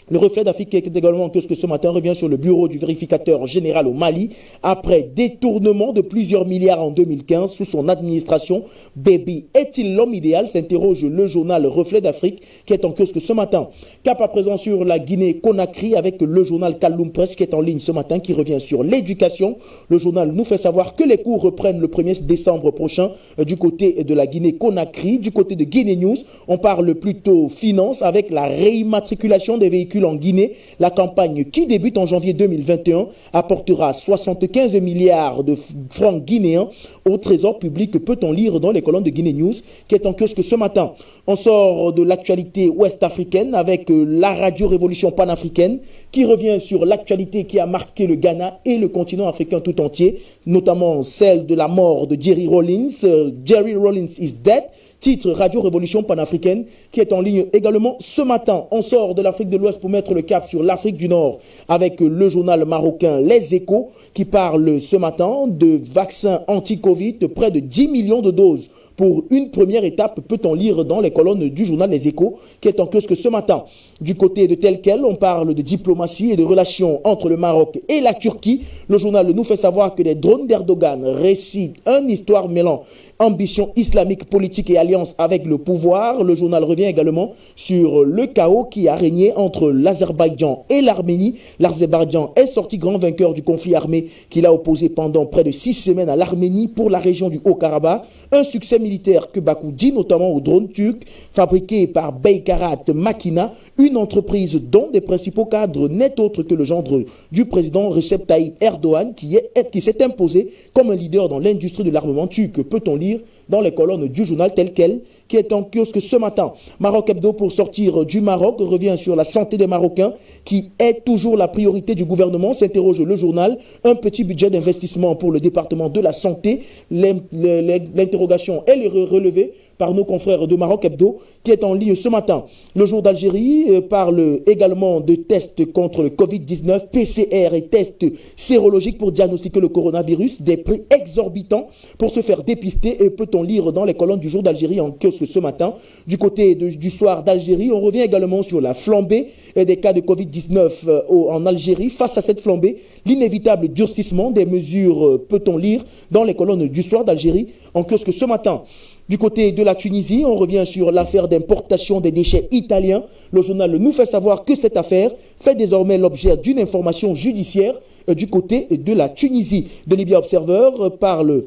I: Le Reflet d'Afrique qui est également en kiosque ce matin revient sur le bureau du vérificateur général au Mali. Après détournement de plusieurs milliards en 2015 sous son administration, Baby est-il l'homme idéal, s'interroge le journal Reflet d'Afrique qui est en kiosque ce matin. Cap à présent sur la Guinée-Conakry avec le journal Kaloum Presse qui est en ligne ce matin qui revient sur l'éducation. Le journal nous fait savoir que les cours reprennent le 1er décembre prochain du côté de la Guinée-Conakry. Du côté de Guinée News, on parle plutôt finance avec la réimmatriculation des véhicules en Guinée. La campagne qui débute en janvier 2021 apportera 75 milliards de francs guinéens au trésor public, peut-on lire dans les colonnes de Guinée News qui est en kiosque ce matin. On sort de l'actualité ouest-africaine avec la radio Révolution panafricaine qui revient sur l'actualité qui a marqué le Ghana et le continent africain tout entier, notamment celle de la mort de Jerry Rawlings. Jerry Rawlings is dead. Titre Radio Révolution panafricaine qui est en ligne également ce matin. On sort de l'Afrique de l'Ouest pour mettre le cap sur l'Afrique du Nord avec le journal marocain Les Échos qui parle ce matin de vaccins anti-Covid, près de 10 millions de doses. Pour une première étape, peut-on lire dans les colonnes du journal Les Échos qui est en kiosque ce matin. Du côté de tel quel, on parle de diplomatie et de relations entre le Maroc et la Turquie. Le journal nous fait savoir que les drones d'Erdogan récitent une histoire mêlant ambition islamique, politique et alliance avec le pouvoir. Le journal revient également sur le chaos qui a régné entre l'Azerbaïdjan et l'Arménie. L'Azerbaïdjan est sorti grand vainqueur du conflit armé qu'il a opposé pendant près de 6 semaines à l'Arménie pour la région du Haut-Karabakh. Un succès militaire que Bakou dit notamment aux drones turcs fabriqués par Beykarat Makina, une entreprise dont des principaux cadres n'est autre que le gendre du président Recep Tayyip Erdogan qui s'est imposé comme un leader dans l'industrie de l'armement turc, peut-on lire dans les colonnes du journal tel quel qui est en kiosque ce matin. Maroc Hebdo pour sortir du Maroc revient sur la santé des Marocains qui est toujours la priorité du gouvernement, s'interroge le journal. Un petit budget d'investissement pour le département de la santé. L'interrogation est relevée par nos confrères de Maroc Hebdo qui est en ligne ce matin. Le jour d'Algérie parle également de tests contre le Covid-19, PCR et tests sérologiques pour diagnostiquer le coronavirus, des prix exorbitants pour se faire dépister, et peut-on lire dans les colonnes du jour d'Algérie en kiosque ce matin. Du côté du soir d'Algérie, on revient également sur la flambée des cas de Covid-19 en Algérie. Face à cette flambée, l'inévitable durcissement des mesures, peut-on lire dans les colonnes du soir d'Algérie en kiosque ce matin. Du côté de la Tunisie, on revient sur l'affaire d'importation des déchets italiens. Le journal nous fait savoir que cette affaire fait désormais l'objet d'une information judiciaire du côté de la Tunisie. De Libya Observer parle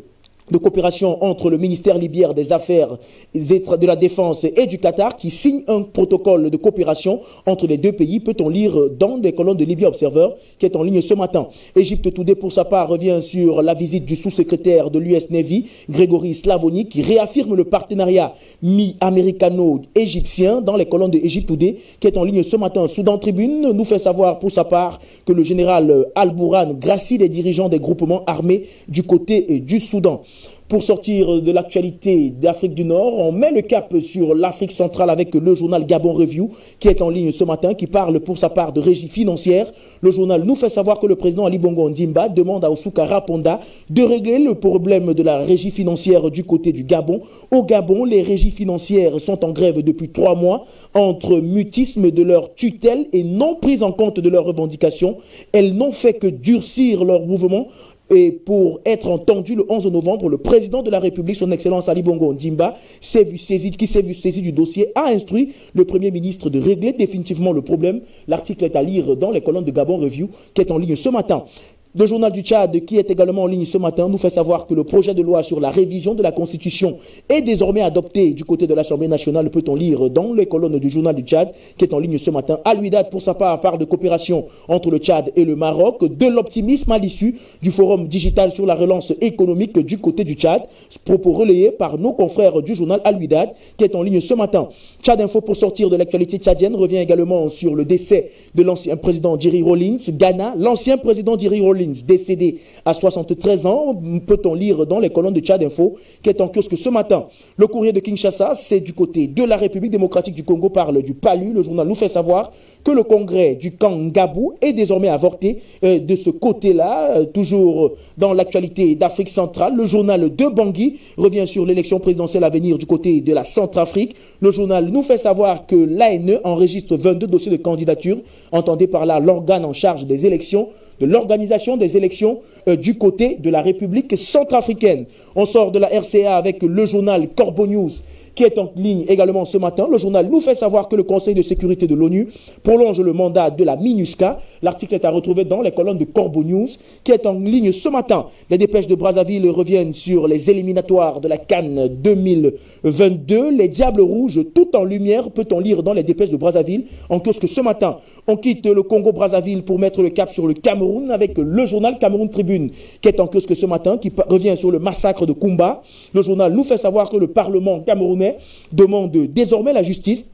I: de coopération entre le ministère libyen des Affaires de la Défense et du Qatar qui signe un protocole de coopération entre les deux pays, peut-on lire dans les colonnes de Libya Observer qui est en ligne ce matin. Égypte Today pour sa part revient sur la visite du sous-secrétaire de l'US Navy, Grégory Slavoni, qui réaffirme le partenariat mi-américano-égyptien dans les colonnes de Égypte Today qui est en ligne ce matin. Soudan Tribune nous fait savoir pour sa part que le général Al-Bourhan gracie les dirigeants des groupements armés du côté du Soudan. Pour sortir de l'actualité d'Afrique du Nord, on met le cap sur l'Afrique centrale avec le journal Gabon Review qui est en ligne ce matin, qui parle pour sa part de régie financière. Le journal nous fait savoir que le président Ali Bongo Ondimba demande à Oussoukara Ponda de régler le problème de la régie financière du côté du Gabon. Au Gabon, les régies financières sont en grève depuis 3 mois entre mutisme de leur tutelle et non prise en compte de leurs revendications. Elles n'ont fait que durcir leur mouvement. Et pour être entendu le 11 novembre, le président de la République, son Excellence Ali Bongo Ondimba, qui s'est vu saisi du dossier, a instruit le Premier ministre de régler définitivement le problème. L'article est à lire dans les colonnes de Gabon Review, qui est en ligne ce matin. Le journal du Tchad, qui est également en ligne ce matin, nous fait savoir que le projet de loi sur la révision de la Constitution est désormais adopté du côté de l'Assemblée nationale. Peut-on lire dans les colonnes du journal du Tchad, qui est en ligne ce matin. Al-Ouidad, pour sa part, parle de coopération entre le Tchad et le Maroc, de l'optimisme à l'issue du forum digital sur la relance économique du côté du Tchad. Propos relayés par nos confrères du journal Al-Ouidad, qui est en ligne ce matin. Tchad Info, pour sortir de l'actualité tchadienne, revient également sur le décès de l'ancien président Jerry Rawlings. Ghana, l'ancien président Jerry Rawlings, décédé à 73 ans, peut-on lire dans les colonnes de Tchad Info, qui est en kiosque ce matin. Le courrier de Kinshasa, c'est du côté de la République démocratique du Congo, parle du PALU. Le journal nous fait savoir que le congrès du camp Ngabou est désormais avorté. De ce côté-là, toujours dans l'actualité d'Afrique centrale, le journal de Bangui revient sur l'élection présidentielle à venir du côté de la Centrafrique. Le journal nous fait savoir que l'ANE enregistre 22 dossiers de candidature. Entendez par là l'organe en charge des élections, de l'organisation des élections du côté de la République centrafricaine. On sort de la RCA avec le journal Corbo News, qui est en ligne également ce matin. Le journal nous fait savoir que le Conseil de sécurité de l'ONU prolonge le mandat de la MINUSCA. L'article est à retrouver dans les colonnes de Corbo News, qui est en ligne ce matin. Les dépêches de Brazzaville reviennent sur les éliminatoires de la CAN 2022. Les Diables Rouges, tout en lumière, peut-on lire dans les dépêches de Brazzaville. En kiosque ce matin, on quitte le Congo-Brazzaville pour mettre le cap sur le Cameroun avec le journal Cameroun Tribune, qui est en kiosque ce matin, qui revient sur le massacre de Kumba. Le journal nous fait savoir que le Parlement camerounais demande désormais la justice.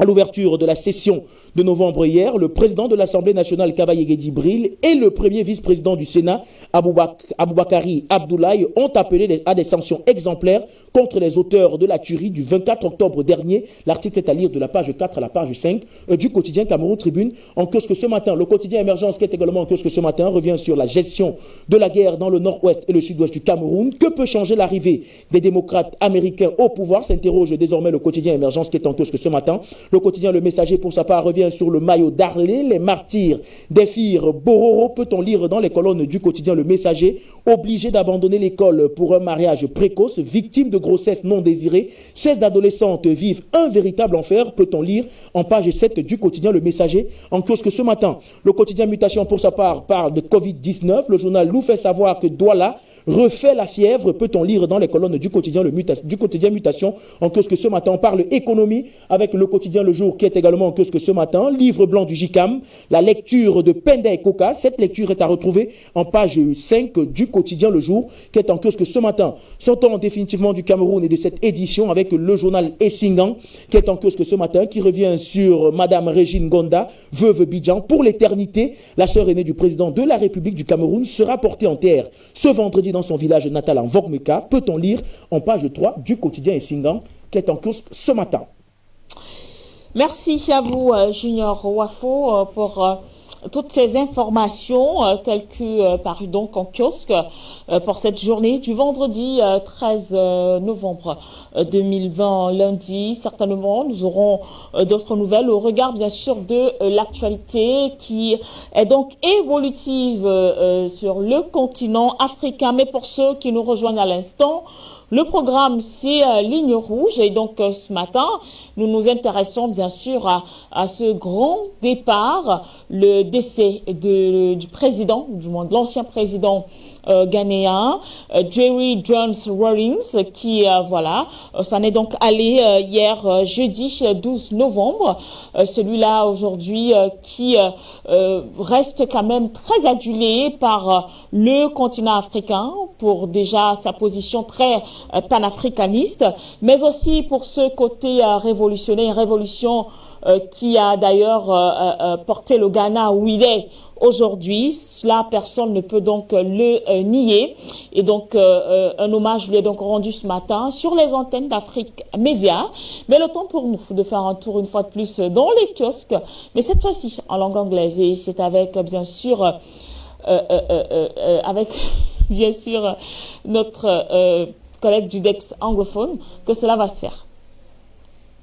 I: À l'ouverture de la session de novembre hier, le président de l'Assemblée nationale, Kavaye Djibril, et le premier vice-président du Sénat, Aboubakari Abdoulaye, ont appelé à des sanctions exemplaires contre les auteurs de la tuerie du 24 octobre dernier. L'article est à lire de la page 4 à la page 5 du quotidien Cameroun Tribune. En kiosque ce matin, le quotidien Émergence, qui est également en kiosque ce matin, revient sur la gestion de la guerre dans le nord-ouest et le sud-ouest du Cameroun. Que peut changer l'arrivée des démocrates américains au pouvoir, s'interroge désormais le quotidien Émergence, qui est en kiosque ce matin. Le quotidien Le Messager, pour sa part, revient sur le maillot d'Arlé, les martyrs d'Efir Bororo. Peut-on lire dans les colonnes du quotidien Le Messager, obligés d'abandonner l'école pour un mariage précoce, victimes de grossesse non désirée. 16 adolescentes vivent un véritable enfer, peut-on lire en page 7 du quotidien Le Messager. En kiosque ce matin, le quotidien Mutation, pour sa part, parle de Covid-19. Le journal nous fait savoir que Douala refait la fièvre, peut-on lire dans les colonnes du quotidien Mutation. En kiosque ce matin, on parle économie avec le quotidien Le Jour, qui est également en kiosque ce matin. Livre blanc du JICAM, la lecture de Penda et Coca. Cette lecture est à retrouver en page 5 du quotidien Le Jour, qui est en kiosque ce matin. Sortons définitivement du Cameroun et de cette édition avec le journal Essingan, qui est en kiosque ce matin, qui revient sur Madame Régine Gonda, veuve Bidjan. Pour l'éternité, la sœur aînée du président de la République du Cameroun sera portée en terre ce vendredi dans son village natal en Vogmeka, peut-on lire en page 3 du quotidien Essingan, qui est en kiosque ce matin.
B: Merci à vous, Junior Wafo, pour toutes ces informations telles que parues donc en kiosque pour cette journée du vendredi 13 novembre 2020, lundi. Certainement, nous aurons d'autres nouvelles au regard, bien sûr, de l'actualité qui est donc évolutive sur le continent africain. Mais pour ceux qui nous rejoignent à l'instant, le programme, c'est Ligne Rouge. Et donc, ce matin, nous nous intéressons bien sûr à ce grand départ, le décès du président, du moins de l'ancien président ghanéen, Jerry Jones Rawlings, qui, s'en est donc allé hier, jeudi 12 novembre. Celui-là, aujourd'hui, qui reste quand même très adulé par le continent africain pour déjà sa position très panafricaniste, mais aussi pour ce côté révolutionnaire, révolution qui a d'ailleurs porté le Ghana où il est aujourd'hui. Cela, personne ne peut donc le nier. Et donc, un hommage lui est donc rendu ce matin sur les antennes d'Afrique Média. Mais le temps pour nous de faire un tour une fois de plus dans les kiosques, mais cette fois-ci en langue anglaise. Et c'est avec, bien sûr, bien sûr, notre collègue du DEX anglophone que cela va se faire.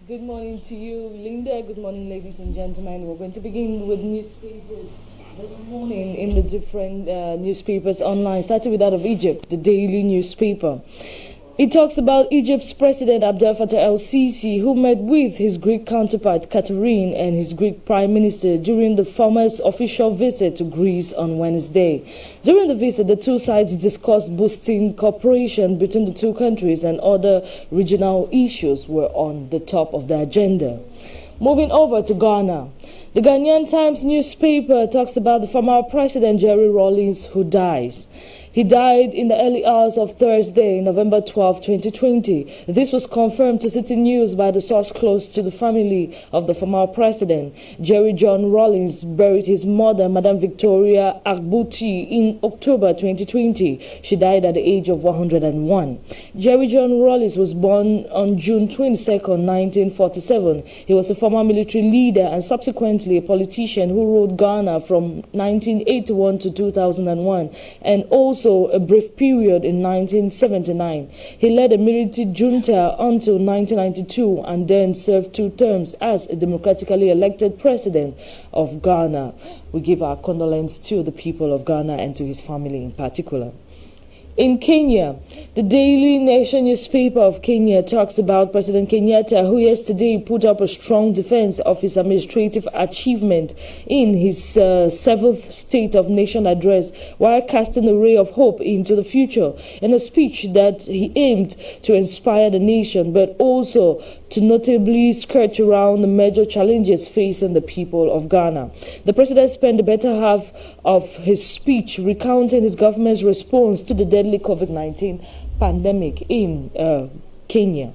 J: Good morning to you, Linda. Good morning, ladies and gentlemen. We're going to begin with newspapers this morning in the different newspapers online, starting with that of Egypt, the daily newspaper. It talks about Egypt's President Abdel Fattah el-Sisi, who met with his Greek counterpart Catherine and his Greek Prime Minister during the former's official visit to Greece on Wednesday. During the visit, the two sides discussed boosting cooperation between the two countries, and other regional issues were on the top of the agenda. Moving over to Ghana. The Ghanaian Times newspaper talks about the former President Jerry Rawlings, who dies. He died in the early hours of Thursday, November 12, 2020. This was confirmed to City News by the source close to the family of the former president. Jerry John Rawlings buried his mother, Madame Victoria Agbuti, in October 2020. She died at the age of 101. Jerry John Rawlings was born on June 22, 1947. He was a former military leader and subsequently a politician who ruled Ghana from 1981 to 2001, and also a brief period in 1979. He led a military junta until 1992 and then served 2 terms as a democratically elected president of Ghana. We give our condolences to the people of Ghana and to his family in particular. In Kenya, the Daily Nation newspaper of Kenya talks about President Kenyatta, who yesterday put up a strong defense of his administrative achievement in his 7th State of Nation address, while casting a ray of hope into the future in a speech that he aimed to inspire the nation, but also to notably skirt around the major challenges facing the people of Ghana. The president spent the better half of his speech recounting his government's response to the deadly COVID-19 pandemic in Kenya.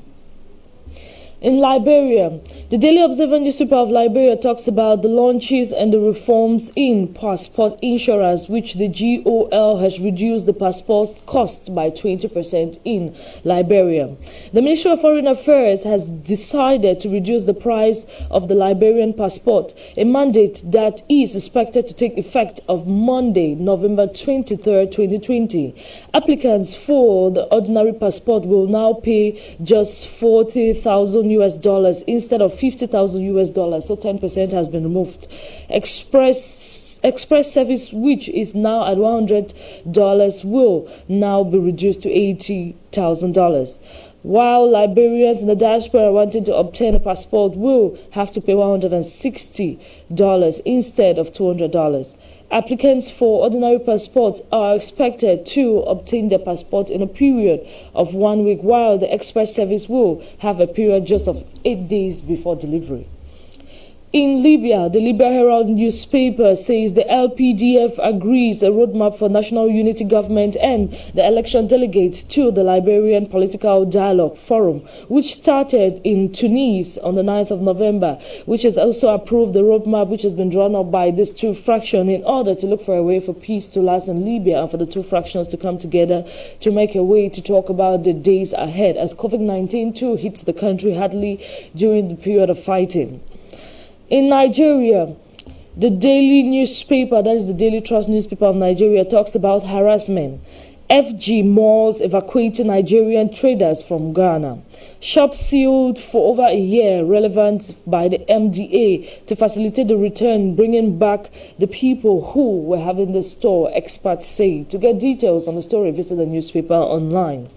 J: In Liberia, the Daily Observer newspaper of Liberia talks about the launches and the reforms in passport insurance, which the GOL has reduced the passport cost by 20% in Liberia. The Ministry of Foreign Affairs has decided to reduce the price of the Liberian passport, a mandate that is expected to take effect of Monday, November 23, 2020. Applicants for the ordinary passport will now pay just $40,000 instead of $50,000 so 10% has been removed. Express service, which is now at $100, will now be reduced to $80,000. While Liberians in the diaspora wanting to obtain a passport will have to pay $160 instead of $200. Applicants for ordinary passports are expected to obtain their passport in a period of 1 week, while the express service will have a period just of 8 days before delivery. In Libya, the Libya Herald newspaper says the LPDF agrees a roadmap for national unity government and the election delegates to the Liberian Political Dialogue Forum, which started in Tunis on the 9th of November, which has also approved the roadmap which has been drawn up by these two fractions in order to look for a way for peace to last in Libya and for the two fractions to come together to make a way to talk about the days ahead as COVID-19 too hits the country hardly during the period of fighting. In Nigeria, the daily newspaper, that is the Daily Trust newspaper of Nigeria, talks about harassment. FG malls evacuating Nigerian traders from Ghana. Shops sealed for over a year, relevant by the MDA to facilitate the return, bringing back the people who were having the store, experts say. To get details on the story, visit the newspaper online.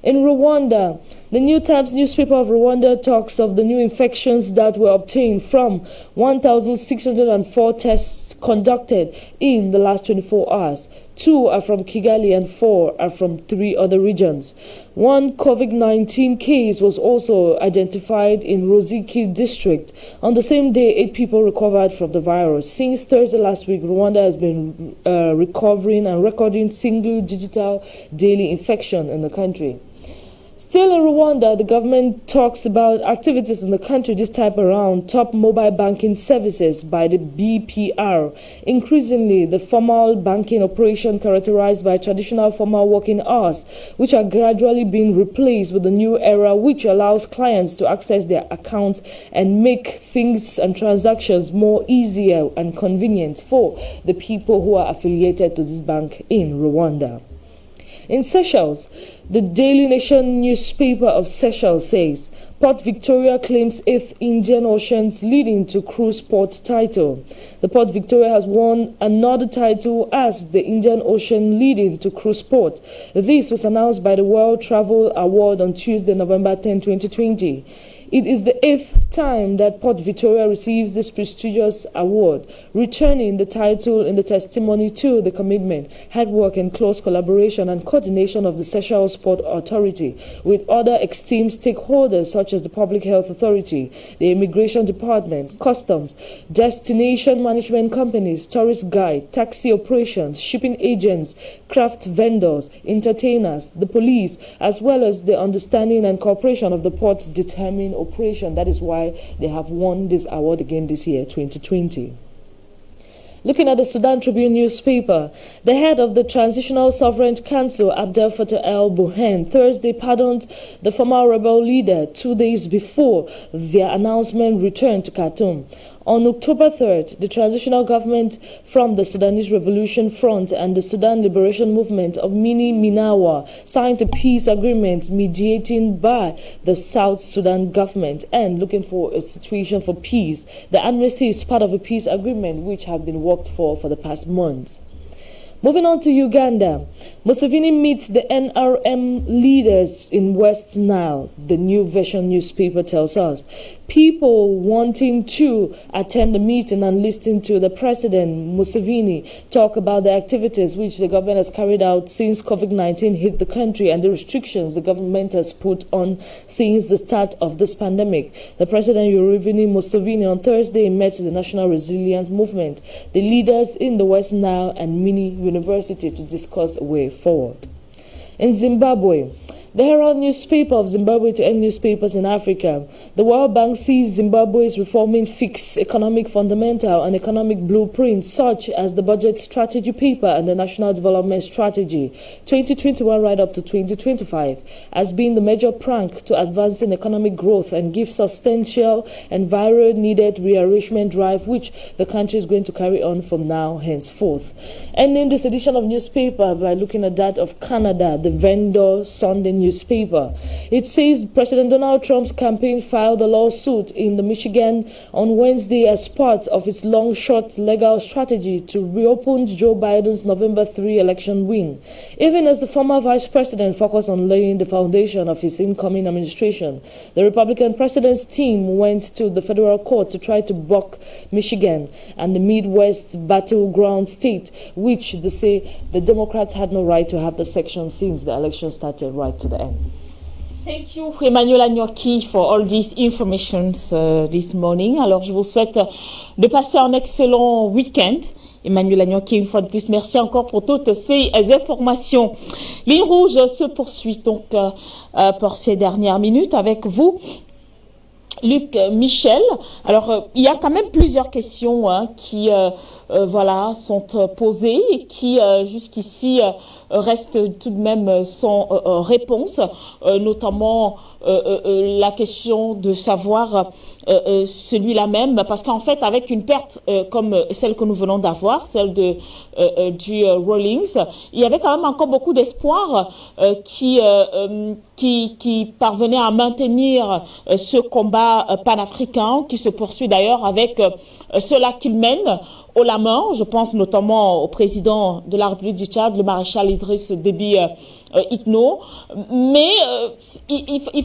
J: In Rwanda, the New Times newspaper of Rwanda talks of the new infections that were obtained from 1,604 tests conducted in the last 24 hours. 2 are from Kigali and 4 are from 3 other regions. One COVID-19 case was also identified in Ruziki district. On the same day, 8 people recovered from the virus. Since Thursday last week, Rwanda has been recovering and recording single digital daily infection in the country. Still in Rwanda, the government talks about activities in the country this time around, top mobile banking services by the BPR. Increasingly, the formal banking operation characterized by traditional formal working hours, which are gradually being replaced with the new era which allows clients to access their accounts and make things and transactions more easier and convenient for the people who are affiliated to this bank in Rwanda. In Seychelles, the Daily Nation newspaper of Seychelles says, Port Victoria claims 8th Indian Ocean's leading to cruise port title. The Port Victoria has won another title as the Indian Ocean leading to cruise port. This was announced by the World Travel Award on Tuesday, November 10, 2020. It is the 8th time that Port Victoria receives this prestigious award, returning the title in the testimony to the commitment, hard work and close collaboration and coordination of the Seychelles Port Authority with other esteemed stakeholders such as the Public Health Authority, the Immigration Department, Customs, destination management companies, tourist guide, taxi operations, shipping agents, craft vendors, entertainers, the police, as well as the understanding and cooperation of the port determined operation. That is why they have won this award again this year, 2020. Looking at the Sudan Tribune newspaper, the head of the Transitional Sovereign Council, Abdel Fattah el-Burhan, Thursday pardoned the former rebel leader 2 days before their announcement returned to Khartoum. On October 3rd, the transitional government from the Sudanese Revolution Front and the Sudan Liberation Movement of Mini Minawa signed a peace agreement mediating by the South Sudan government and looking for a situation for peace. The amnesty is part of a peace agreement which have been worked for the past months. Moving on to Uganda, Museveni meets the NRM leaders in West Nile, the New Vision newspaper tells us. People wanting to attend the meeting and listen to the President Museveni talk about the activities which the government has carried out since COVID-19 hit the country and the restrictions the government has put on since the start of this pandemic. The President Yoweri Museveni on Thursday met the National Resilience Movement, the leaders in the West Nile and Mini University to discuss a way forward. In Zimbabwe, the Herald newspaper of Zimbabwe to end newspapers in Africa. The World Bank sees Zimbabwe's reforming fixed economic fundamental and economic blueprints such as the budget strategy paper and the national development strategy 2021 right up to 2025 as being the major plank to advancing economic growth and give substantial and viral needed rearrangement drive which the country is going to carry on from now henceforth. Ending this edition of newspaper by looking at that of Canada, the Vendor Sunday newspaper. It says President Donald Trump's campaign filed a lawsuit in the Michigan on Wednesday as part of its long-shot legal strategy to reopen Joe Biden's November 3 election win. Even as the former vice president focused on laying the foundation of his incoming administration, the Republican president's team went to the federal court to try to block Michigan and the Midwest battleground state, which they say the Democrats had no right to have the section since the election started right to the end.
B: Thank you, Emmanuel Agnoki, for all these informations this morning. Alors, je vous souhaite de passer un excellent week-end. Emmanuel Agnoki, une fois de plus, merci encore pour toutes ces informations. Ligne rouge se poursuit donc pour ces dernières minutes avec vous, Luc Michel. Alors, il y a quand même plusieurs questions qui voilà, sont posées et qui jusqu'ici restent tout de même sans réponse, notamment la question de savoir celui-là même, parce qu'en fait, avec une perte comme celle que nous venons d'avoir, celle de du Rawlings, il y avait quand même encore beaucoup d'espoir qui parvenait à maintenir ce combat panafricain qui se poursuit d'ailleurs avec ceux-là qu'il mène haut la main. Je pense notamment au président de la République du Tchad, le maréchal Idriss Déby Itno. Mais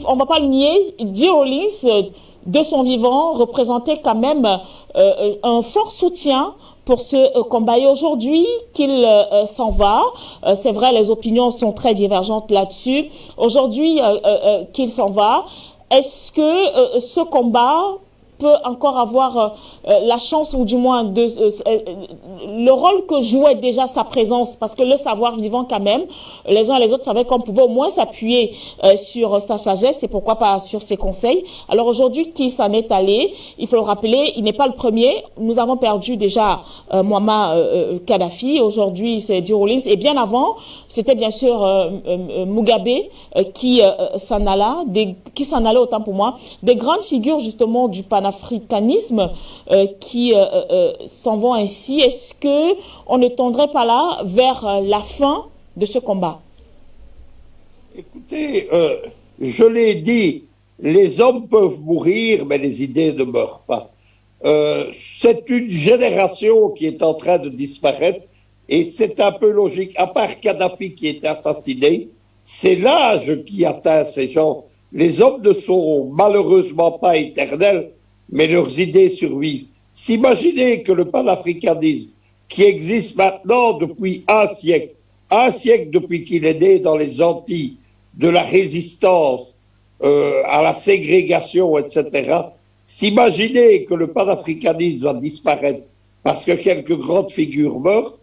B: on ne va pas le nier, J. Rawlings, de son vivant, représentait quand même un fort soutien pour ce combat. Et aujourd'hui qu'il s'en va, c'est vrai, les opinions sont très divergentes là-dessus. Aujourd'hui qu'il s'en va, est-ce que ce combat peut encore avoir la chance ou du moins le rôle que jouait déjà sa présence, parce que le savoir vivant quand même, les uns et les autres savaient qu'on pouvait au moins s'appuyer sur sa sagesse et pourquoi pas sur ses conseils. Alors aujourd'hui, qui s'en est allé, il faut le rappeler, il n'est pas le premier. Nous avons perdu déjà Muammar Kadhafi, aujourd'hui c'est J. Rawlings, et bien avant, c'était bien sûr Mugabe qui s'en allait autant pour moi, des grandes figures justement du panafricanisme qui s'en vont ainsi. Est-ce que on ne tendrait pas là vers la fin de ce combat?
A: Écoutez, je l'ai dit, les hommes peuvent mourir, mais les idées ne meurent pas. C'est une génération qui est en train de disparaître, et c'est un peu logique. À part Kadhafi qui est assassiné, c'est l'âge qui atteint ces gens. Les hommes ne sont malheureusement pas éternels, mais leurs idées survivent. S'imaginer que le panafricanisme, qui existe maintenant depuis un siècle depuis qu'il est né dans les Antilles, de la résistance à la ségrégation, etc., s'imaginer que le panafricanisme va disparaître parce que quelques grandes figures meurent,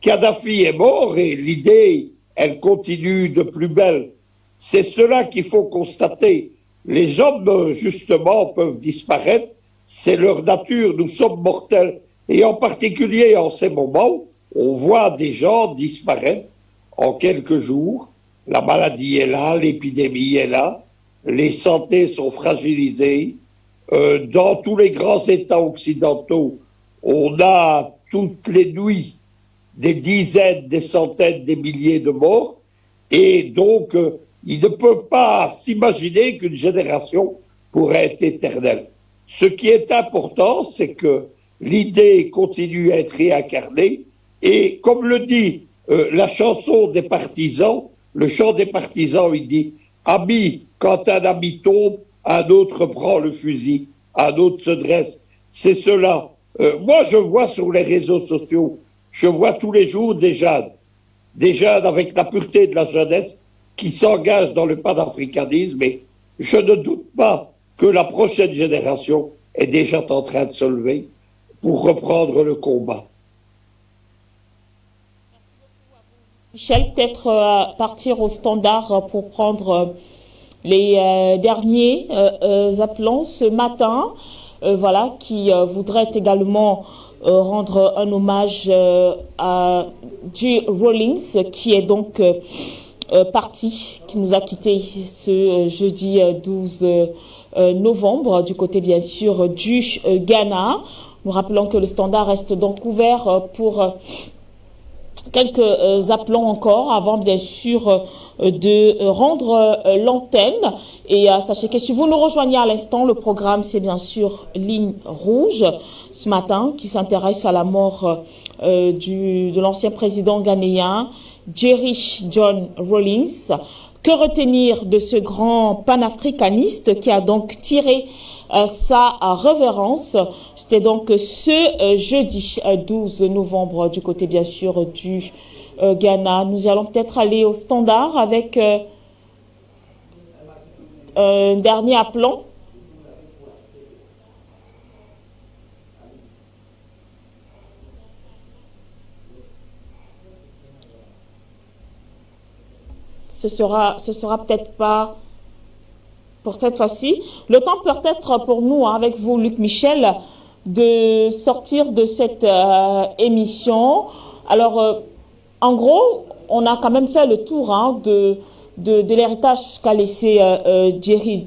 A: Kadhafi est mort et l'idée, elle continue de plus belle. C'est cela qu'il faut constater. Les hommes, justement, peuvent disparaître. C'est leur nature. Nous sommes mortels. Et en particulier, en ces moments, on voit des gens disparaître en quelques jours. La maladie est là, l'épidémie est là, les santé sont fragilisées. Dans tous les grands États occidentaux, on a toutes les nuits des dizaines, des centaines, des milliers de morts. Et donc, il ne peut pas s'imaginer qu'une génération pourrait être éternelle. Ce qui est important, c'est que l'idée continue à être réincarnée. Et comme le dit la chanson des partisans, le chant des partisans, il dit « Ami, quand un ami tombe, un autre prend le fusil, un autre se dresse. » C'est cela. Moi, je vois sur les réseaux sociaux, je vois tous les jours des jeunes avec la pureté de la jeunesse, qui s'engagent dans le panafricanisme, et je ne doute pas que la prochaine génération est déjà en train de se lever pour reprendre le combat.
B: Michel, peut-être partir au standard pour prendre les derniers appelants ce matin, voilà, qui voudraient également rendre un hommage à J. Rawlings, qui est donc parti, qui nous a quittés ce jeudi 12 novembre, du côté bien sûr du Ghana. Nous rappelons que le standard reste donc ouvert pour quelques appelants encore, avant bien sûr de rendre l'antenne. Et sachez que si vous nous rejoignez à l'instant, le programme c'est bien sûr Ligne Rouge ce matin, qui s'intéresse à la mort de l'ancien président ghanéen Jerish John Rawlings. Que retenir de ce grand panafricaniste qui a donc tiré sa révérence? C'était donc ce jeudi 12 novembre du côté bien sûr du Ghana. Nous allons peut-être aller au standard avec un dernier appelant. Ce sera peut-être pas pour cette fois-ci. Le temps peut-être pour nous, hein, avec vous, Luc Michel, de sortir de cette émission. Alors, en gros, on a quand même fait le tour de l'héritage qu'a laissé Jerry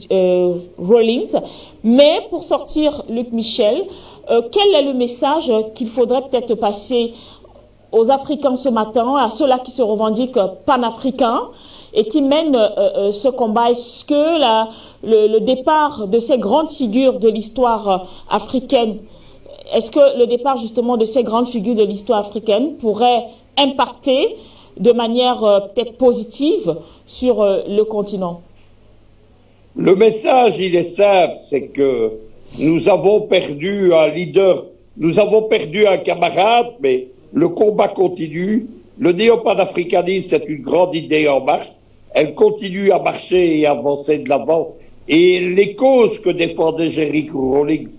B: Rawlings. Mais pour sortir, Luc Michel, quel est le message qu'il faudrait peut-être passer aux Africains ce matin, à ceux-là qui se revendiquent panafricains et qui mènent ce combat? Est-ce que le départ de ces grandes figures de l'histoire africaine, est-ce que le départ justement de ces grandes figures de l'histoire africaine pourrait impacter de manière peut-être positive sur le continent?
A: Le message, il est simple, c'est que nous avons perdu un leader, nous avons perdu un camarade, mais le combat continue. Le néo-panafricanisme, c'est une grande idée en marche. Elle continue à marcher et à avancer de l'avant. Et les causes que défendait Jerry Rawlings,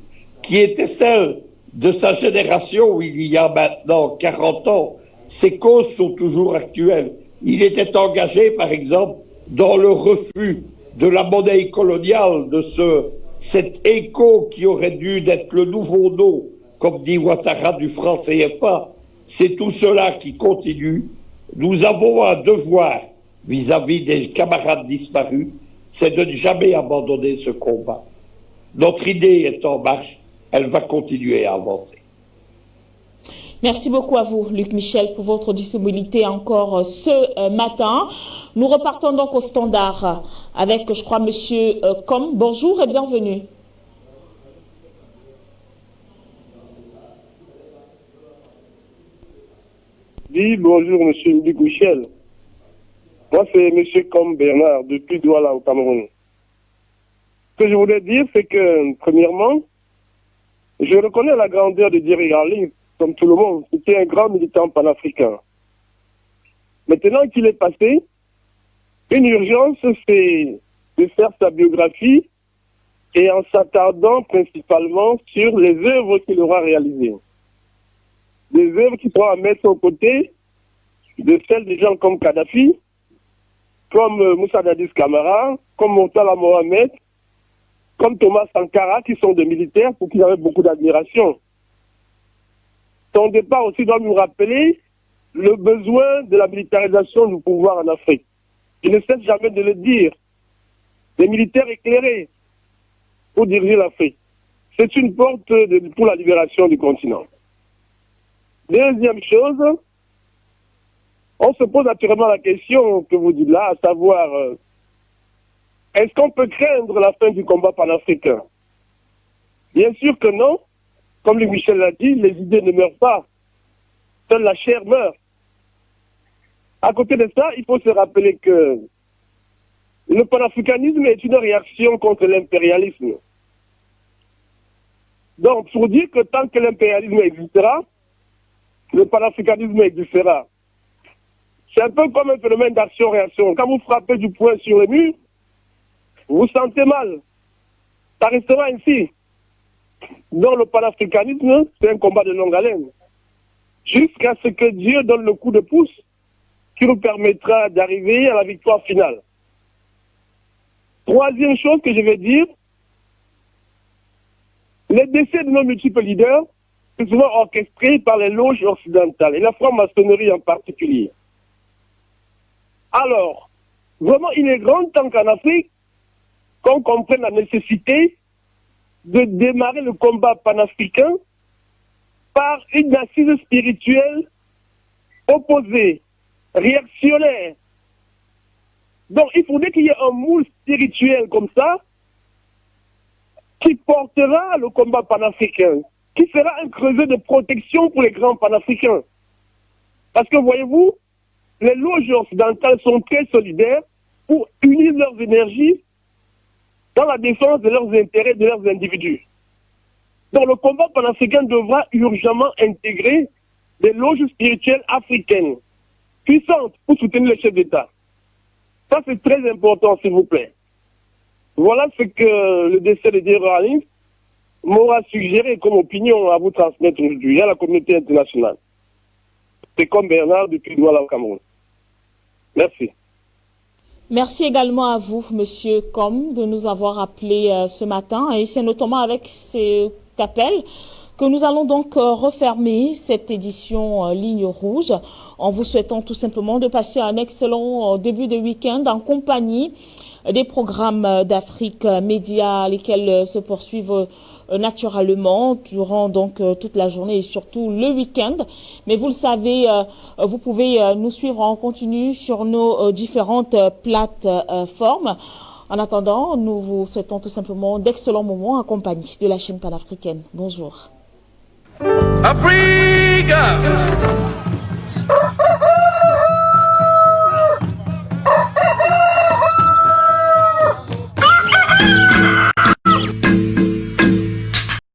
A: qui était celle de sa génération il y a maintenant 40 ans, ces causes sont toujours actuelles. Il était engagé, par exemple, dans le refus de la monnaie coloniale, de cet écho qui aurait dû être le nouveau nom, comme dit Ouattara, du franc CFA. C'est tout cela qui continue. Nous avons un devoir vis-à-vis des camarades disparus, c'est de ne jamais abandonner ce combat. Notre idée est en marche, elle va continuer à avancer.
B: Merci beaucoup à vous, Luc Michel, pour votre disponibilité encore ce matin. Nous repartons donc au standard avec, je crois, Monsieur Com. Bonjour et bienvenue.
K: Oui, bonjour, Monsieur Luc Michel. Moi, c'est Monsieur Com Bernard, depuis Douala, au Cameroun. Ce que je voulais dire, c'est que, premièrement, je reconnais la grandeur de Jerry Rawlings, comme tout le monde. C'était un grand militant panafricain. Maintenant qu'il est passé, une urgence, c'est de faire sa biographie et en s'attardant principalement sur les œuvres qu'il aura réalisées. Des œuvres qui seront à mettre aux côtés de celles des gens comme Kadhafi, comme Moussa Dadis Camara, comme Murtala Mohamed, comme Thomas Sankara, qui sont des militaires pour qui j'avais beaucoup d'admiration. Son départ aussi doit nous rappeler le besoin de la militarisation du pouvoir en Afrique. Il ne cesse jamais de le dire. Des militaires éclairés pour diriger l'Afrique. C'est une porte pour la libération du continent. Deuxième chose, on se pose naturellement la question que vous dites là, à savoir, est-ce qu'on peut craindre la fin du combat panafricain? Bien sûr que non. Comme Luc Michel l'a dit, les idées ne meurent pas. Seule la chair meurt. À côté de ça, il faut se rappeler que le panafricanisme est une réaction contre l'impérialisme. Donc, pour dire que tant que l'impérialisme existera, le panafricanisme existera. C'est un peu comme un phénomène d'action-réaction. Quand vous frappez du poing sur le mur, vous vous sentez mal. Ça restera ainsi. Donc le panafricanisme, c'est un combat de longue haleine. Jusqu'à ce que Dieu donne le coup de pouce qui nous permettra d'arriver à la victoire finale. Troisième chose que je vais dire, les décès de nos multiples leaders sont souvent orchestrés par les loges occidentales et la franc-maçonnerie en particulier. Alors, vraiment, il est grand temps qu'en Afrique, qu'on comprenne la nécessité de démarrer le combat panafricain par une assise spirituelle opposée, réactionnaire. Donc il faudrait qu'il y ait un moule spirituel comme ça qui portera le combat panafricain, qui sera un creuset de protection pour les grands panafricains. Parce que voyez-vous, les loges occidentales sont très solidaires pour unir leurs énergies dans la défense de leurs intérêts, de leurs individus. Donc le combat panafricain devra urgemment intégrer des loges spirituelles africaines, puissantes pour soutenir les chefs d'État. Ça c'est très important, s'il vous plaît. Voilà ce que le décès de Jerry Rawlings m'aura suggéré comme opinion à vous transmettre aujourd'hui à la communauté internationale. C'est comme Bernard depuis Douala au Cameroun. Merci.
B: Merci également à vous, Monsieur Com, de nous avoir appelé ce matin. Et c'est notamment avec cet appel que nous allons donc refermer cette édition Ligne Rouge en vous souhaitant tout simplement de passer un excellent début de week-end en compagnie des programmes d'Afrique Média, lesquels se poursuivent naturellement durant donc toute la journée et surtout le week-end. Mais vous le savez, vous pouvez nous suivre en continu sur nos différentes plateformes. En attendant, nous vous souhaitons tout simplement d'excellents moments en compagnie de la chaîne panafricaine. Bonjour.
L: Africa!